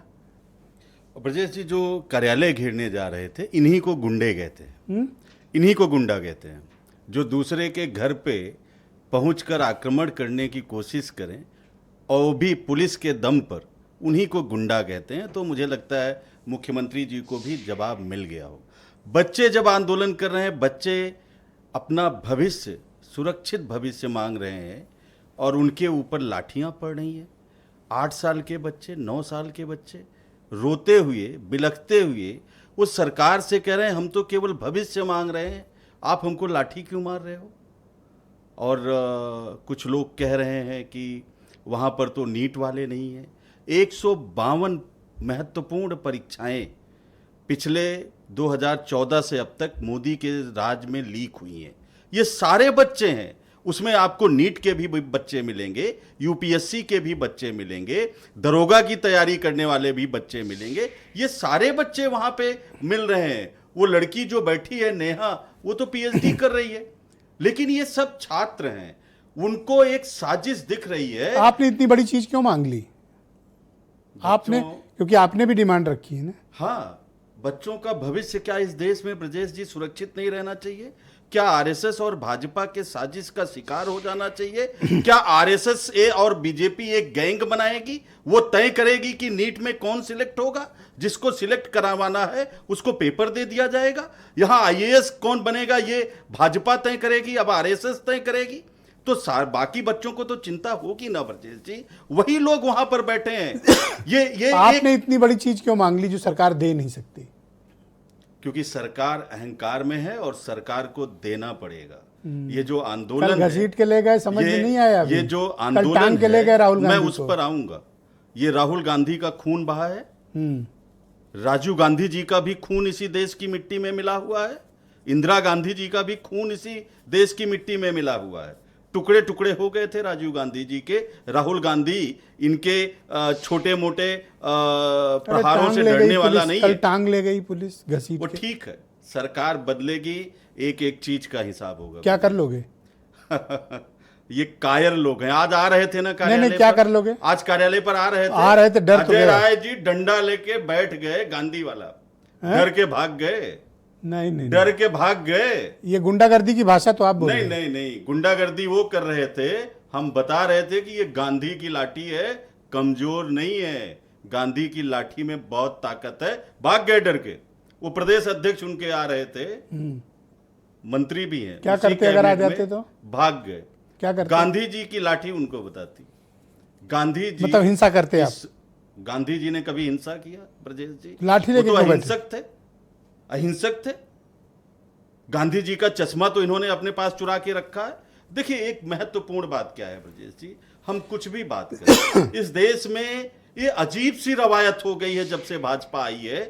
ब्रजेश जी, जो कार्यालय घेरने जा रहे थे, इन्हीं को गुंडे कहते हैं, इन्हीं को गुंडा कहते हैं, जो दूसरे के घर पे पहुंचकर आक्रमण करने की कोशिश करें और वो भी पुलिस के दम पर, उन्हीं को गुंडा कहते हैं। तो मुझे लगता है मुख्यमंत्री जी को भी जवाब मिल गया हो। बच्चे जब आंदोलन कर रहे हैं, बच्चे अपना भविष्य, सुरक्षित भविष्य मांग रहे हैं और उनके ऊपर लाठियां पड़ रही हैं। 8 साल के बच्चे, 9 साल के बच्चे रोते हुए, बिलखते हुए उस सरकार से कह रहे हैं हम तो केवल भविष्य मांग रहे हैं, आप हमको लाठी क्यों मार रहे हो। और कुछ लोग कह रहे हैं कि वहाँ पर तो नीट वाले नहीं हैं। 152 महत्वपूर्ण परीक्षाएं पिछले 2014 से अब तक मोदी के राज में लीक हुई हैं। ये सारे बच्चे हैं, उसमें आपको नीट के भी बच्चे मिलेंगे, यूपीएससी के भी बच्चे मिलेंगे, दरोगा की तैयारी करने वाले भी बच्चे मिलेंगे। ये सारे बच्चे वहाँ पे मिल रहे हैं। वो लड़की जो बैठी है नेहा, वो तो पीएचडी कर रही है, लेकिन ये सब छात्र हैं, उनको एक साजिश दिख रही है। आपने इतनी बड़ी चीज क्यों मांग ली? आपने, क्योंकि आपने भी डिमांड रखी है ना। हाँ, बच्चों का भविष्य क्या इस देश में ब्रजेश जी सुरक्षित नहीं रहना चाहिए? क्या आरएसएस और भाजपा के साजिश का शिकार हो जाना चाहिए? क्या आरएसएस और बीजेपी एक गैंग बनाएगी? वो तय करेगी कि नीट में कौन सिलेक्ट होगा? जिसको सिलेक्ट करवाना है उसको पेपर दे दिया जाएगा। यहां आईएएस कौन बनेगा ये भाजपा तय करेगी, अब आरएसएस तय करेगी। तो बाकी बच्चों को तो चिंता होगी ना ब्रजेश जी, वही लोग वहां पर बैठे हैं। ये आपने इतनी बड़ी चीज क्यों मांग ली जो सरकार दे नहीं सकती? क्योंकि सरकार अहंकार में है और सरकार को देना पड़ेगा। ये जो आंदोलन कल घसीट के ले गए, समझ में नहीं आया अभी। ये जो कल आंदोलन टांग के ले गए राहुल गांधी मैं को। उस पर आऊंगा। ये राहुल गांधी का खून बहा है, राजीव गांधी जी का भी खून इसी देश की मिट्टी में मिला हुआ है, इंदिरा गांधी जी का भी खून इसी देश की मिट्टी में मिला हुआ है। टुकड़े टुकड़े हो गए थे राजीव गांधी जी के। राहुल गांधी इनके छोटे मोटे प्रहारों से डरने वाला नहीं कल है। टांग ले गई पुलिस घसीट वो के। ठीक है, सरकार बदलेगी, एक एक चीज का हिसाब होगा। क्या कर लोगे? ये कायर लोग हैं। आज आ रहे थे ना कार्यालय नहीं, क्या पर? कर लोगे? आज कार्यालय पर आ रहे थे, डर तो अजय गया। राय जी डंडा लेके बैठ गए, गांधी वाला, डर के भाग गए। नहीं, डर के भाग गए। ये गुंडागर्दी की भाषा तो आप बोल रहे नहीं हैं। नहीं नहीं, गुंडागर्दी वो कर रहे थे, हम बता रहे थे कि ये गांधी की लाठी है, कमजोर नहीं है। गांधी की लाठी में बहुत ताकत है। भाग गए डर के। वो प्रदेश अध्यक्ष उनके आ रहे थे, मंत्री भी हैं। क्या उसी करते अगर आ कैबिनेट जाते में तो? भाग गए। क्या करते? गांधी जी की लाठी उनको बताती। गांधी जी मतलब हिंसा करते आप? गांधी जी ने कभी हिंसा किया ब्रजेश जी? लाठी लेके वो तो क्यों बैठे? अहिंसक थे, अहिंसक थे। गांधी जी का चश्मा तो इन्होंने अपने पास चुरा के रखा है। देखिए, एक महत्वपूर्ण बात क्या है ब्रजेश जी, हम कुछ भी बात करें, इस देश में ये अजीब सी रवायत हो गई है जब से भाजपा आई है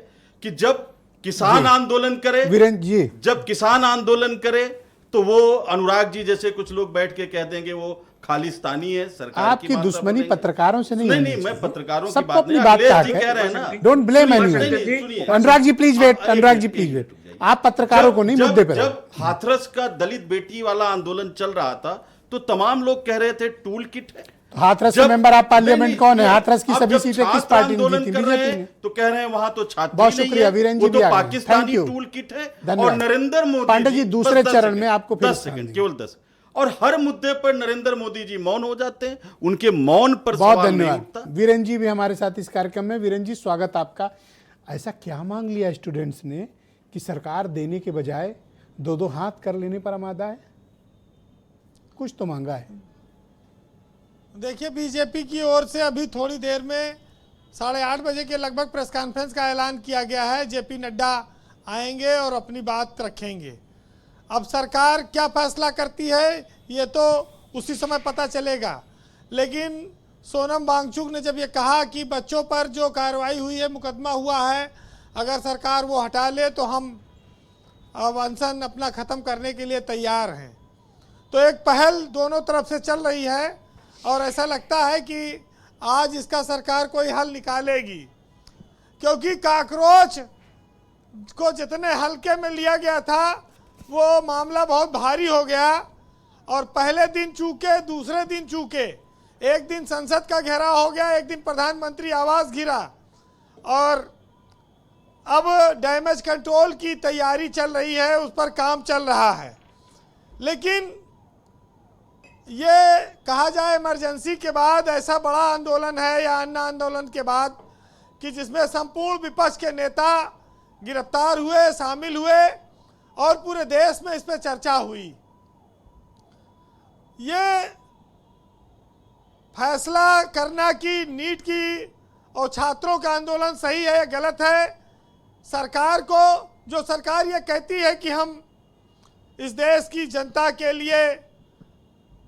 कि जब किसान आंदोलन करे, वीरेंद्र जी, जब किसान आंदोलन करे तो वो अनुराग जी जैसे कुछ लोग बैठ के कह देंगे वो खालिस्तानी है, सरकार की आपकी बात दुश्मनी नहीं। पत्रकारों से नहीं नहीं होनी नहीं, मैं चाहिए। पत्रकारों की सबको बात अपनी नहीं, बात अखिलेश का जी हक कह रहे हैं है। ना। डोंट ब्लेम सुनिए, एनीवन। नहीं, सुनिए। अनुराग जी प्लीज वेट, एक अनुराग जी मिनट, प्लीज एक वेट। मिनट, आप पत्रकारों को नहीं, मुद्दे पे रहो। जब हाथरस का दलित बेटी वाला आंदोलन चल रहा था तो तमाम लोग कह रहे थे टूल किट है। हाथरस के जब- मेंबर आप पार्लियामेंट नहीं, कौन है? नहीं, हाथरस की अब सभी जब सीटें किस छात्र पार्टी ने आंदोलन जीती? कर रहे बीजेपी हैं ने। तो कह रहे हैं वहां तो छात्र बहुत ही नहीं शुक्रिया, है, वीरेंद्र वो जी तो भी आ गए। Pakistani Thank you। Tool kit है। धन्यवाद। और नरेंद्र मोदी पांडे जी, दूसरे बस 10 चरण में सेकंड, आपको फिर 10 स्थान सेकंड, देंगे। केवल 10। और हर मुद्दे पर नरेंद्र मोदी जी मौन हो जाते हैं, उनके मौन पर बहुत सवाल नहीं धन्यवाद। उठता। वीरेंद्र जी भी हमारे साथ इस कार्यक्रम में। वीरेंद्र जी, स्वागत आपका। ऐसा क्या मांग लिया स्टूडेंट्स ने कि सरकार देने के बजाय दो दो हाथ कर लेने पर आमादा है? कुछ तो मांगा है। देखिए, बीजेपी की ओर से अभी थोड़ी देर में 8:30 बजे के लगभग प्रेस कॉन्फ्रेंस का ऐलान किया गया है। जेपी नड्डा आएंगे और अपनी बात रखेंगे। अब सरकार क्या फैसला करती है ये तो उसी समय पता चलेगा। लेकिन सोनम वांगचुक ने जब ये कहा कि बच्चों पर जो कार्रवाई हुई है, मुकदमा हुआ है, अगर सरकार वो हटा ले तो हम अब अनशन अपना ख़त्म करने के लिए तैयार हैं, तो एक पहल दोनों तरफ से चल रही है और ऐसा लगता है कि आज इसका सरकार कोई हल निकालेगी। क्योंकि काकरोच को जितने हल्के में लिया गया था वो मामला बहुत भारी हो गया और पहले दिन चूके, दूसरे दिन चूके, एक दिन संसद का घेराव हो गया, एक दिन प्रधानमंत्री आवास घिरा और अब डैमेज कंट्रोल की तैयारी चल रही है, उस पर काम चल रहा है। लेकिन ये कहा जाए इमरजेंसी के बाद ऐसा बड़ा आंदोलन है या अन्य आंदोलन के बाद कि जिसमें संपूर्ण विपक्ष के नेता गिरफ्तार हुए, शामिल हुए और पूरे देश में इस पर चर्चा हुई। ये फैसला करना कि नीट की और छात्रों का आंदोलन सही है या गलत है, सरकार को, जो सरकार ये कहती है कि हम इस देश की जनता के लिए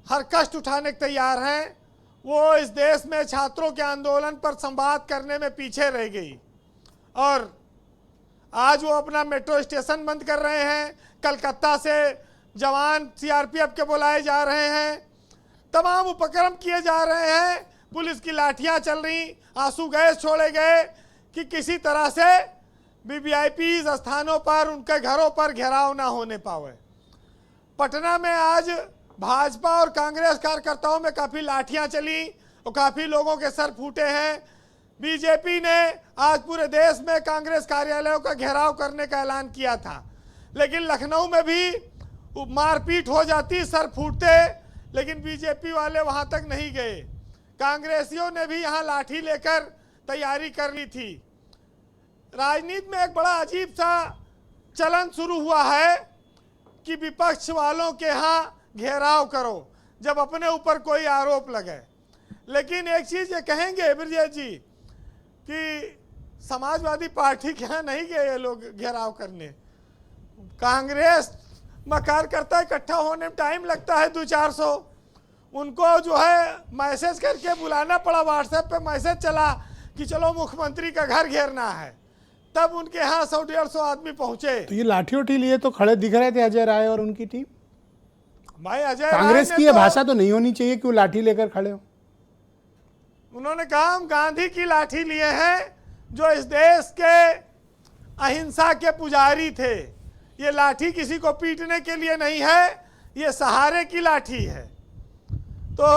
हर कष्ट उठाने के तैयार हैं, वो इस देश में छात्रों के आंदोलन पर संवाद करने में पीछे रह गई। और आज वो अपना मेट्रो स्टेशन बंद कर रहे हैं, कलकत्ता से जवान सीआरपीएफ के बुलाए जा रहे हैं, तमाम उपक्रम किए जा रहे हैं, पुलिस की लाठियां चल रही, आंसू गैस छोड़े गए कि किसी तरह से वीवीआईपी स्थानों पर, उनके घरों पर घेराव ना होने पावे। पटना में आज भाजपा और कांग्रेस कार्यकर्ताओं में काफ़ी लाठियां चली और काफ़ी लोगों के सर फूटे हैं। बीजेपी ने आज पूरे देश में कांग्रेस कार्यालयों का घेराव करने का ऐलान किया था, लेकिन लखनऊ में भी मारपीट हो जाती, सर फूटते, लेकिन बीजेपी वाले वहां तक नहीं गए। कांग्रेसियों ने भी यहां लाठी लेकर तैयारी कर ली थी। राजनीति में एक बड़ा अजीब सा चलन शुरू हुआ है कि विपक्ष वालों के यहाँ घेराव करो जब अपने ऊपर कोई आरोप लगे। लेकिन एक चीज ये कहेंगे ब्रजेश जी कि समाजवादी पार्टी के यहाँ नहीं गए ये लोग घेराव करने। कांग्रेस में कार्यकर्ता इकट्ठा होने में टाइम लगता है 200-400, उनको जो है मैसेज करके बुलाना पड़ा, व्हाट्सएप पे मैसेज चला कि चलो मुख्यमंत्री का घर घेरना है, तब उनके यहाँ 100-150 आदमी पहुंचे। तो ये लाठी उठी लिए तो खड़े दिख रहे थे अजय राय और उनकी टीम। भाई अजय कांग्रेस की ये भाषा तो नहीं होनी चाहिए कि वो लाठी लेकर खड़े हो। उन्होंने कहा हम गांधी की लाठी लिए हैं, जो इस देश के अहिंसा के पुजारी थे। ये लाठी किसी को पीटने के लिए नहीं है, ये सहारे की लाठी है। तो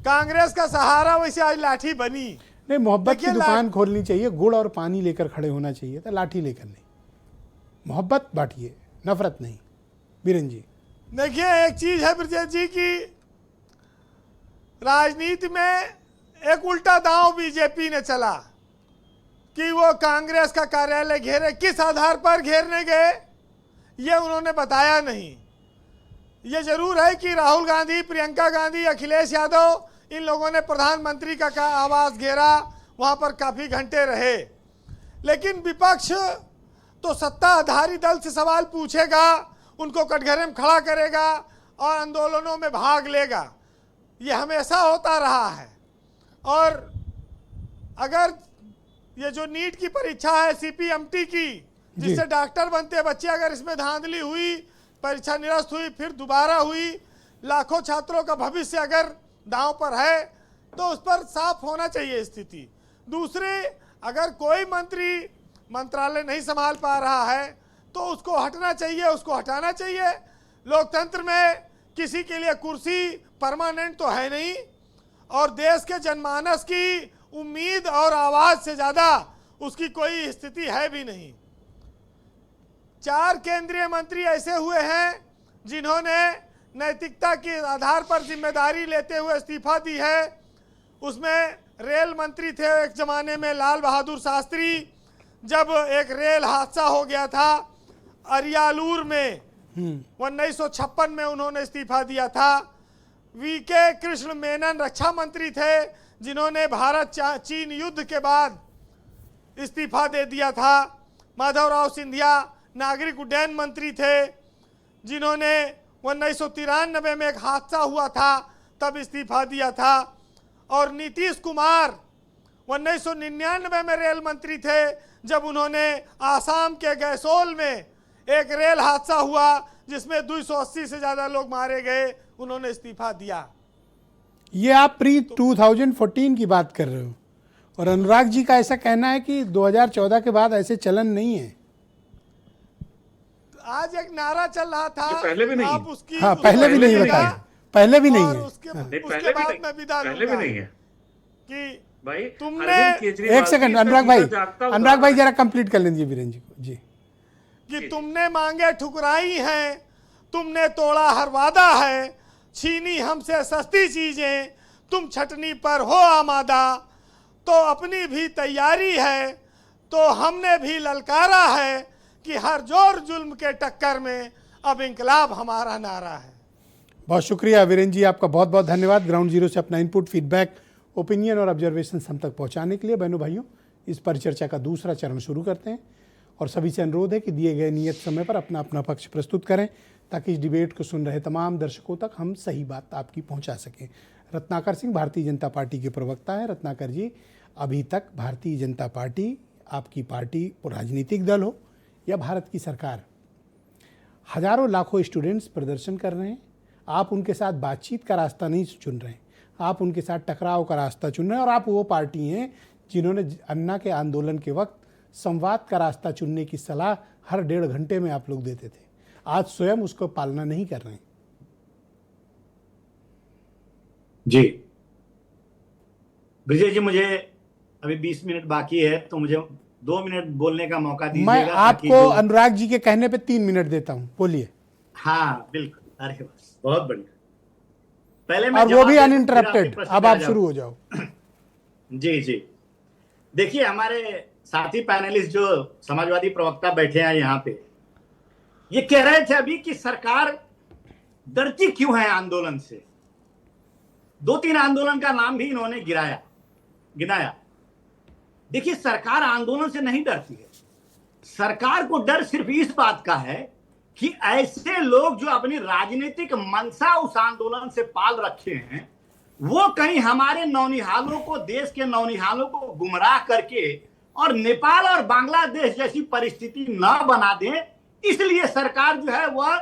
कांग्रेस का सहारा वैसे आज लाठी बनी। नहीं, मोहब्बत की दुकान खोलनी चाहिए, गुड़ और पानी लेकर खड़े होना चाहिए था, लाठी लेकर नहीं। मोहब्बत बांटिए, नफरत नहीं। बीरेन जी देखिए, एक चीज है ब्रजेश जी की राजनीति में एक उल्टा दांव बीजेपी ने चला कि वो कांग्रेस का कार्यालय घेरे। किस आधार पर घेरने गए ये उन्होंने बताया नहीं। ये जरूर है कि राहुल गांधी, प्रियंका गांधी, अखिलेश यादव, इन लोगों ने प्रधानमंत्री का आवास घेरा, वहां पर काफी घंटे रहे। लेकिन विपक्ष तो सत्ताधारी दल से सवाल पूछेगा, उनको कटघरे में खड़ा करेगा और आंदोलनों में भाग लेगा। ये हमेशा होता रहा है। और अगर ये जो नीट की परीक्षा है सीपीएमटी की, जिससे डॉक्टर बनते बच्चे, अगर इसमें धांधली हुई, परीक्षा निरस्त हुई, फिर दोबारा हुई, लाखों छात्रों का भविष्य अगर दांव पर है, तो उस पर साफ होना चाहिए स्थिति। दूसरे, अगर कोई मंत्री मंत्रालय नहीं संभाल पा रहा है तो उसको हटना चाहिए, उसको हटाना चाहिए। लोकतंत्र में किसी के लिए कुर्सी परमानेंट तो है नहीं, और देश के जनमानस की उम्मीद और आवाज से ज्यादा उसकी कोई स्थिति है भी नहीं। 4 केंद्रीय मंत्री ऐसे हुए हैं जिन्होंने नैतिकता के आधार पर जिम्मेदारी लेते हुए इस्तीफा दी है। उसमें रेल मंत्री थे एक जमाने में लाल बहादुर शास्त्री, जब एक रेल हादसा हो गया था अरियालूर में 1956 में उन्होंने इस्तीफा दिया था। वीके कृष्ण मेनन रक्षा मंत्री थे, जिन्होंने भारत चीन युद्ध के बाद इस्तीफा दे दिया था। माधवराव सिंधिया नागरिक उड्डयन मंत्री थे, जिन्होंने 1993 में एक हादसा हुआ था तब इस्तीफा दिया था। और नीतीश कुमार 1999 में रेल मंत्री थे, जब उन्होंने आसाम के गैसोल में एक रेल हादसा हुआ जिसमें 280 से ज्यादा लोग मारे गए, उन्होंने इस्तीफा दिया। ये आप प्री 2014 की बात कर रहे हो, और अनुराग जी का ऐसा कहना है कि 2014 के बाद ऐसे चलन नहीं है। आज एक नारा चल रहा था, पहले भी नहीं, आप उसकी हाँ, पहले भी नहीं बताया, पहले भी नहीं है। उसके बाद मैं विदा पहले भी नहीं है कि भाई तुमने अरविंद केजरीवाल एक सेकंड की अनुराग इसका जागता भाई, अनुराग भाई उदाहरण जरा कंप्लीट कर लेंगे वीरेंद्र जी को जी। कि तुमने मांगे ठुकराई हैं, तुमने तोड़ा हर वादा है, छीनी हमसे सस्ती चीजें, तुम छटनी पर हो आमादा, तो अपनी भी तैयारी है, तो हमने भी ललकारा है कि हर जोर जुल्म के टक्कर में अब इंकलाब हमारा नारा है। बहुत शुक्रिया वीरेंद्र जी, आपका बहुत बहुत धन्यवाद ग्राउंड जीरो से अपना इनपुट, फीडबैक, ओपिनियन और ऑब्जर्वेशन हम तक पहुंचाने के लिए। बहनों भाइयों, इस परिचर्चा का दूसरा चरण शुरू करते हैं और सभी से अनुरोध है कि दिए गए नियत समय पर अपना अपना पक्ष प्रस्तुत करें ताकि इस डिबेट को सुन रहे तमाम दर्शकों तक हम सही बात आपकी पहुंचा सकें। रत्नाकर सिंह भारतीय जनता पार्टी के प्रवक्ता हैं। रत्नाकर जी, अभी तक भारतीय जनता पार्टी, आपकी पार्टी राजनीतिक दल हो या भारत की सरकार, हजारों लाखों स्टूडेंट्स प्रदर्शन कर रहे हैं, आप उनके साथ बातचीत का रास्ता नहीं चुन रहे हैं, आप उनके साथ टकराव का रास्ता चुन रहे हैं। और आप वो पार्टी हैं जिन्होंने अन्ना के आंदोलन के वक्त संवाद का रास्ता चुनने की सलाह हर 1.5 घंटे में आप लोग देते थे, आज स्वयं उसको पालना नहीं कर रहे हैं। जी विजय जी, मुझे अभी 20 मिनट बाकी है तो मुझे 2 मिनट बोलने का मौका दीजिएगा। मैं आपको अनुराग जी के कहने पे 3 मिनट देता हूं, बोलिए। हाँ बिल्कुल, अरे बस बहुत बढ़िया। पहले मैं और वो भी जवाब अनइंटरप्टेड, प्रश्न अब पे आ आप जाऊं। शुरू हो जाओ। जी जी, देखिए हमारे साथी पैनलिस्ट जो समाजवादी प्रवक्ता बैठे हैं यहाँ पे, ये कह रहे थे अभी कि सरकार डरती क्यों है आंदोलन से। 2-3 आंदोलन का नाम भी इन्होंने गिनाया। देखिए, सरकार आंदोलन से नहीं डरती है, सरकार को डर सिर्फ इस बात का है कि ऐसे लोग जो अपनी राजनीतिक मंशा उस आंदोलन से पाल रखे हैं, वो कहीं हमारे नौनिहालों को, देश के नौनिहालों को गुमराह करके और नेपाल और बांग्लादेश जैसी परिस्थिति न बना दें। इसलिए सरकार जो है वह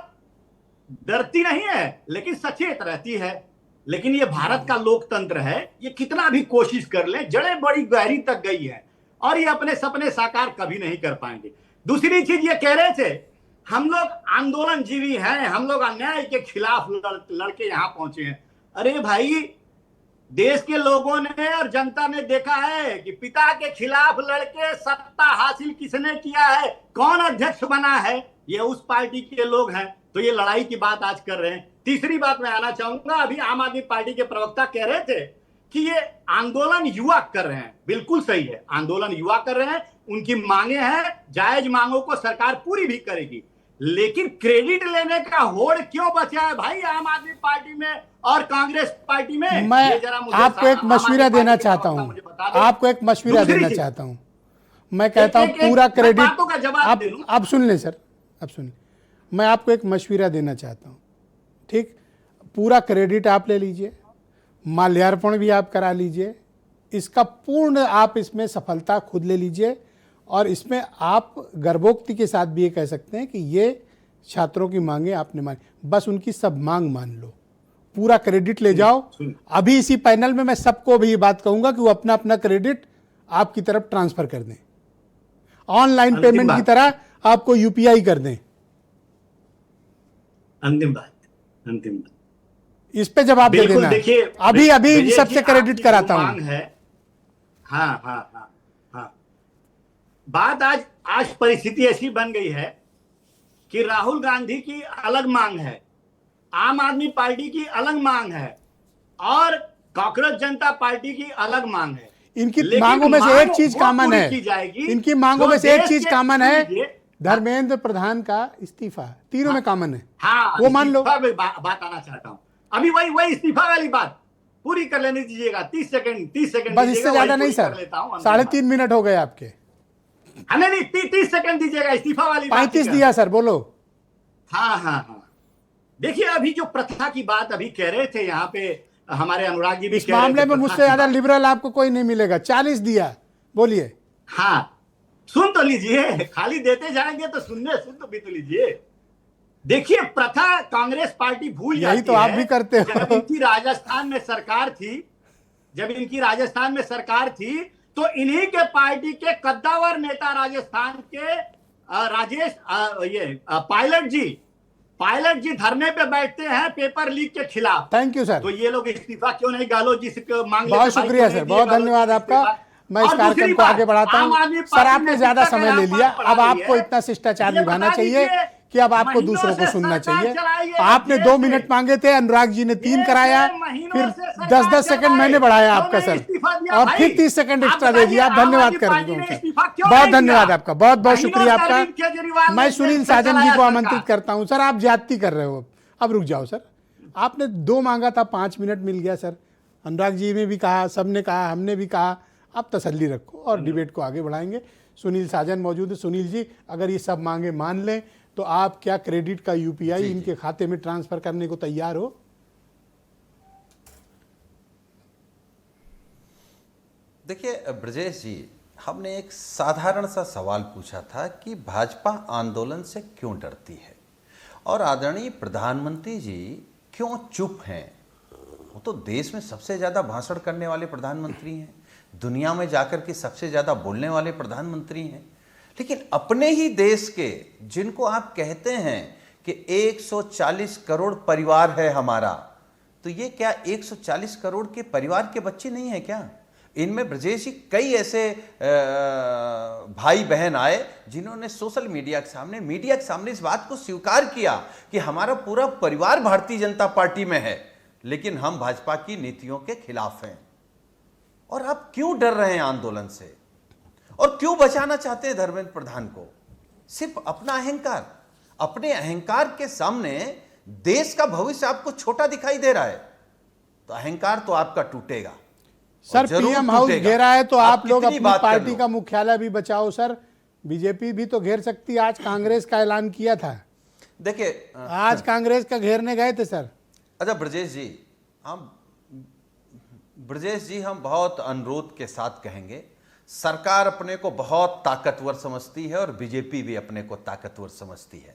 डरती नहीं है लेकिन सचेत रहती है। लेकिन ये भारत का लोकतंत्र है, ये कितना भी कोशिश कर ले, जड़ें बड़ी गहरी तक गई है और ये अपने सपने साकार कभी नहीं कर पाएंगे। दूसरी चीज ये कह रहे थे, हम लोग आंदोलन जीवी हैं, हम लोग अन्याय के खिलाफ लड़के यहां पहुंचे हैं। अरे भाई, देश के लोगों ने और जनता ने देखा है कि पिता के खिलाफ लड़के सत्ता हासिल किसने किया है, कौन अध्यक्ष बना है, ये उस पार्टी के लोग हैं। तो ये लड़ाई की बात आज कर रहे हैं। तीसरी बात मैं आना चाहूंगा, अभी आम आदमी पार्टी के प्रवक्ता कह रहे थे कि ये आंदोलन युवा कर रहे हैं। बिल्कुल सही है, आंदोलन युवा कर रहे हैं, उनकी मांगे हैं, जायज मांगों को सरकार पूरी भी करेगी। लेकिन क्रेडिट लेने का होड़ क्यों बचा है भाई आम आदमी पार्टी में और कांग्रेस पार्टी में? मैं आपको एक मशविरा देना चाहता हूं, आपको एक मशविरा देना चाहता हूं। मैं कहता हूं पूरा क्रेडिट, आप सुन लें सर, आप सुन लें, मैं आपको एक मशविरा देना चाहता हूं, ठीक? पूरा क्रेडिट आप ले लीजिए, माल्यार्पण भी आप करा लीजिए, इसका पूर्ण आप इसमें सफलता खुद ले लीजिए और इसमें आप गर्भोक्ति के साथ भी ये कह सकते हैं कि ये छात्रों की मांगे आपने मानी, बस उनकी सब मांग मान लो, पूरा क्रेडिट ले जाओ। अभी इसी पैनल में मैं सबको भी ये बात कहूंगा कि वो अपना अपना क्रेडिट आपकी तरफ ट्रांसफर कर दें, ऑनलाइन पेमेंट की तरह आपको यूपीआई कर दें। अंतिम बात इस पे जवाब दे देना। देखिए, अभी इन सबसे क्रेडिट कराता हूं। हाँ, बात आज परिस्थिति ऐसी बन गई है कि राहुल गांधी की अलग मांग है, आम आदमी पार्टी की अलग मांग है और कांग्रेस जनता पार्टी की अलग मांग है। इनकी मांगों में से एक चीज कॉमन है, इनकी मांगों में से एक चीज कॉमन है, धर्मेंद्र प्रधान का इस्तीफा, तीनों में कॉमन है। हाँ, वो मान लो। बात आना चाहता हूं, अभी वही इस्तीफा वाली बात पूरी कर लेने दीजिएगा। 30 सेकंड बस, इससे ज्यादा नहीं सर, 3.5 मिनट हो गए आपके। नहीं 30 सेकंड दीजिएगा, इस्तीफा वाली 35 दिया सर, बोलो। हाँ, देखिए अभी जो प्रथा की बात अभी कह रहे थे यहाँ पे हमारे अनुराग जी भी, इस मामले में मुझसे ज्यादा लिबरल आपको कोई नहीं मिलेगा। 40 दिया, बोलिए। हाँ, सुन तो लीजिए, खाली देते जाएंगे तो सुन तो भी तो लीजिए। देखिए, प्रथा कांग्रेस पार्टी भूल जाती है, तो आप भी करते हो। जब इनकी राजस्थान में सरकार थी तो इन्हीं के पार्टी के कद्दावर नेता राजस्थान के राजेश पायलट जी पायलट जी धरने पे बैठते हैं पेपर लीक के खिलाफ। Thank you sir. तो ये लोग इस्तीफा क्यों नहीं, गालोद जी से मांग बहुत शुक्रिया सर, बहुत धन्यवाद आपका। मैं इस कार्यक्रम को आगे बढ़ाता हूँ। सर आपने ज्यादा समय ले लिया, अब आपको इतना शिष्टाचार निभाना चाहिए कि अब आपको दूसरों को सुनना चाहिए। आपने 2 मिनट मांगे थे, अनुराग जी ने 3 कराया, फिर 10-10 सेकंड मैंने बढ़ाया आपका सर, और फिर 30 सेकंड एक्स्ट्रा दे दिया। धन्यवाद कर दूं सर, बहुत धन्यवाद आपका, बहुत बहुत शुक्रिया आपका। मैं सुनील साजन जी को आमंत्रित करता हूं। सर आप ज्यादती कर रहे हो, अब रुक जाओ सर। आपने 2 मांगा था, 5 मिनट मिल गया सर। अनुराग जी ने भी कहा, सबने कहा, हमने भी कहा। आप तसल्ली रखो और डिबेट को आगे बढ़ाएंगे। सुनील साजन मौजूद है। सुनील जी, अगर ये सब मांगे मान लें तो आप क्या क्रेडिट का यूपीआई इनके खाते में ट्रांसफर करने को तैयार हो? देखिए ब्रजेश जी, हमने एक साधारण सा सवाल पूछा था कि भाजपा आंदोलन से क्यों डरती है और आदरणीय प्रधानमंत्री जी क्यों चुप हैं। वो तो देश में सबसे ज़्यादा भाषण करने वाले प्रधानमंत्री हैं, दुनिया में जाकर के सबसे ज़्यादा बोलने वाले प्रधानमंत्री हैं, लेकिन अपने ही देश के, जिनको आप कहते हैं कि 140 करोड़ परिवार है हमारा, तो ये क्या 140 करोड़ के परिवार के बच्चे नहीं है क्या? इनमें ब्रजेश जी कई ऐसे भाई बहन आए जिन्होंने सोशल मीडिया के सामने इस बात को स्वीकार किया कि हमारा पूरा परिवार भारतीय जनता पार्टी में है, लेकिन हम भाजपा की नीतियों के खिलाफ हैं। और आप क्यों डर रहे हैं आंदोलन से और क्यों बचाना चाहते हैं धर्मेंद्र प्रधान को? सिर्फ अपना अहंकार, अपने अहंकार के सामने देश का भविष्य आपको छोटा दिखाई दे रहा है, तो अहंकार तो आपका टूटेगा सर। पीएम हाउस घेरा है तो आप लोग अपनी पार्टी का मुख्यालय भी बचाओ सर। बीजेपी भी तो घेर सकती है, आज कांग्रेस का ऐलान किया था। देखिए आज कांग्रेस का घेरने गए थे सर। अच्छा ब्रजेश जी हम बहुत अनुरोध के साथ कहेंगे, सरकार अपने को बहुत ताकतवर समझती है और बीजेपी भी अपने को ताकतवर समझती है।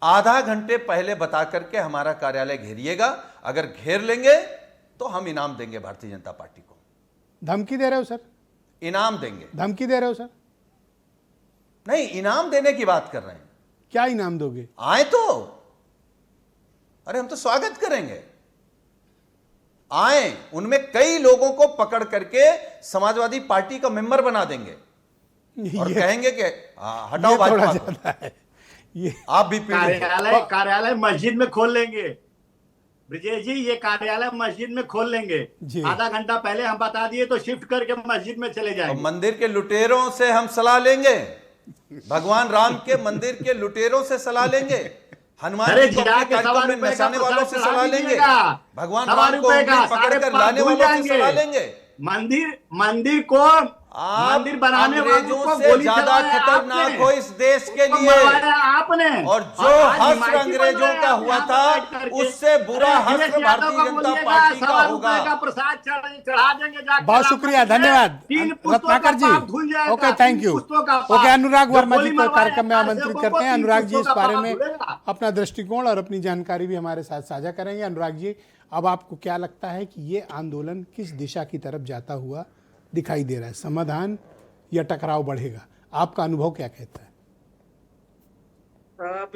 आधा घंटे पहले बता करके हमारा कार्यालय घेरिएगा, अगर घेर लेंगे तो हम इनाम देंगे भारतीय जनता पार्टी को। धमकी दे रहे हो सर? इनाम देंगे। धमकी दे रहे हो सर? नहीं, इनाम देने की बात कर रहे हैं। क्या इनाम दोगे? आए तो, अरे हम तो स्वागत करेंगे। आए, उनमें कई लोगों को पकड़ करके समाजवादी पार्टी का मेंबर बना देंगे और कहेंगे कि हटाओ भाजपा को। ये आप भी कार्यालय मस्जिद में खोल लेंगे ब्रजेश जी, ये कार्यालय मस्जिद में खोल लेंगे। आधा घंटा पहले हम बता दिए तो शिफ्ट करके मस्जिद में चले जाएंगे। तो मंदिर के लुटेरों से हम सलाह लेंगे, भगवान राम के मंदिर के लुटेरों से सलाह लेंगे, हनुमान जी को कार्यक्रम में नचाने वालों से सलाह लेंगे, भगवान राम को पकड़ कर लाने वालों से सलाह लेंगे। मंदिर को मंदिर बनाने अंग्रेजों से ज्यादा खतरनाक हो इस देश के लिए आपने, और जो हश्र अंग्रेजों का हुआ था उससे बुरा हश्र भारतीय जनता पार्टी का होगा। प्रसाद चढ़ा देंगे। बहुत शुक्रिया, धन्यवाद Ratnakar ji. Okay, thank you. Okay, Anurag Verma ji को कार्यक्रम में आमंत्रित करते हैं। अनुराग जी इस बारे में अपना दृष्टिकोण और अपनी जानकारी भी हमारे साथ साझा करेंगे। अनुराग जी, अब आपको क्या लगता है कि ये आंदोलन किस दिशा की तरफ जाता हुआ दिखाई दे रहा है? समाधान या टकराव बढ़ेगा? आपका अनुभव क्या कहता है?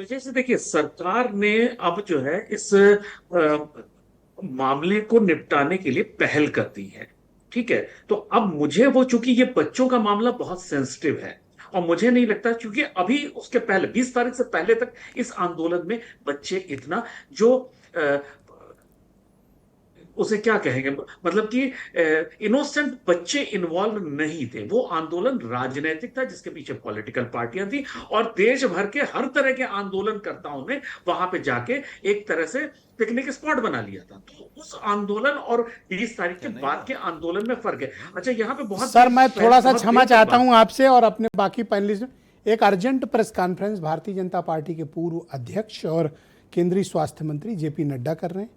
जैसे देखिए, सरकार ने अब जो है इस मामले को निपटाने के लिए पहल कर दी है, ठीक है। तो अब मुझे वो, चूंकि ये बच्चों का मामला बहुत सेंसिटिव है और मुझे नहीं लगता, क्योंकि अभी उसके पहले 20 तारीख से पहले तक इस आंदोलन में बच्चे इतना जो उसे क्या कहेंगे, मतलब कि इनोसेंट बच्चे इन्वॉल्व नहीं थे। वो आंदोलन राजनीतिक था जिसके पीछे पॉलिटिकल पार्टियां थी और देश भर के हर तरह के आंदोलनकर्ताओं ने वहां पे जाके एक तरह से पिकनिक स्पॉट बना लिया था। तो उस आंदोलन और 20 तारीख के बाद के आंदोलन में फर्क है। अच्छा, यहाँ पे बहुत सर मैं थोड़ा सा क्षमा चाहता हूं आपसे और अपने बाकी पैनलिस्ट। एक urgent press conference Bharatiya Janata party के पूर्व अध्यक्ष और केंद्रीय स्वास्थ्य मंत्री जेपी नड्डा कर रहे हैं।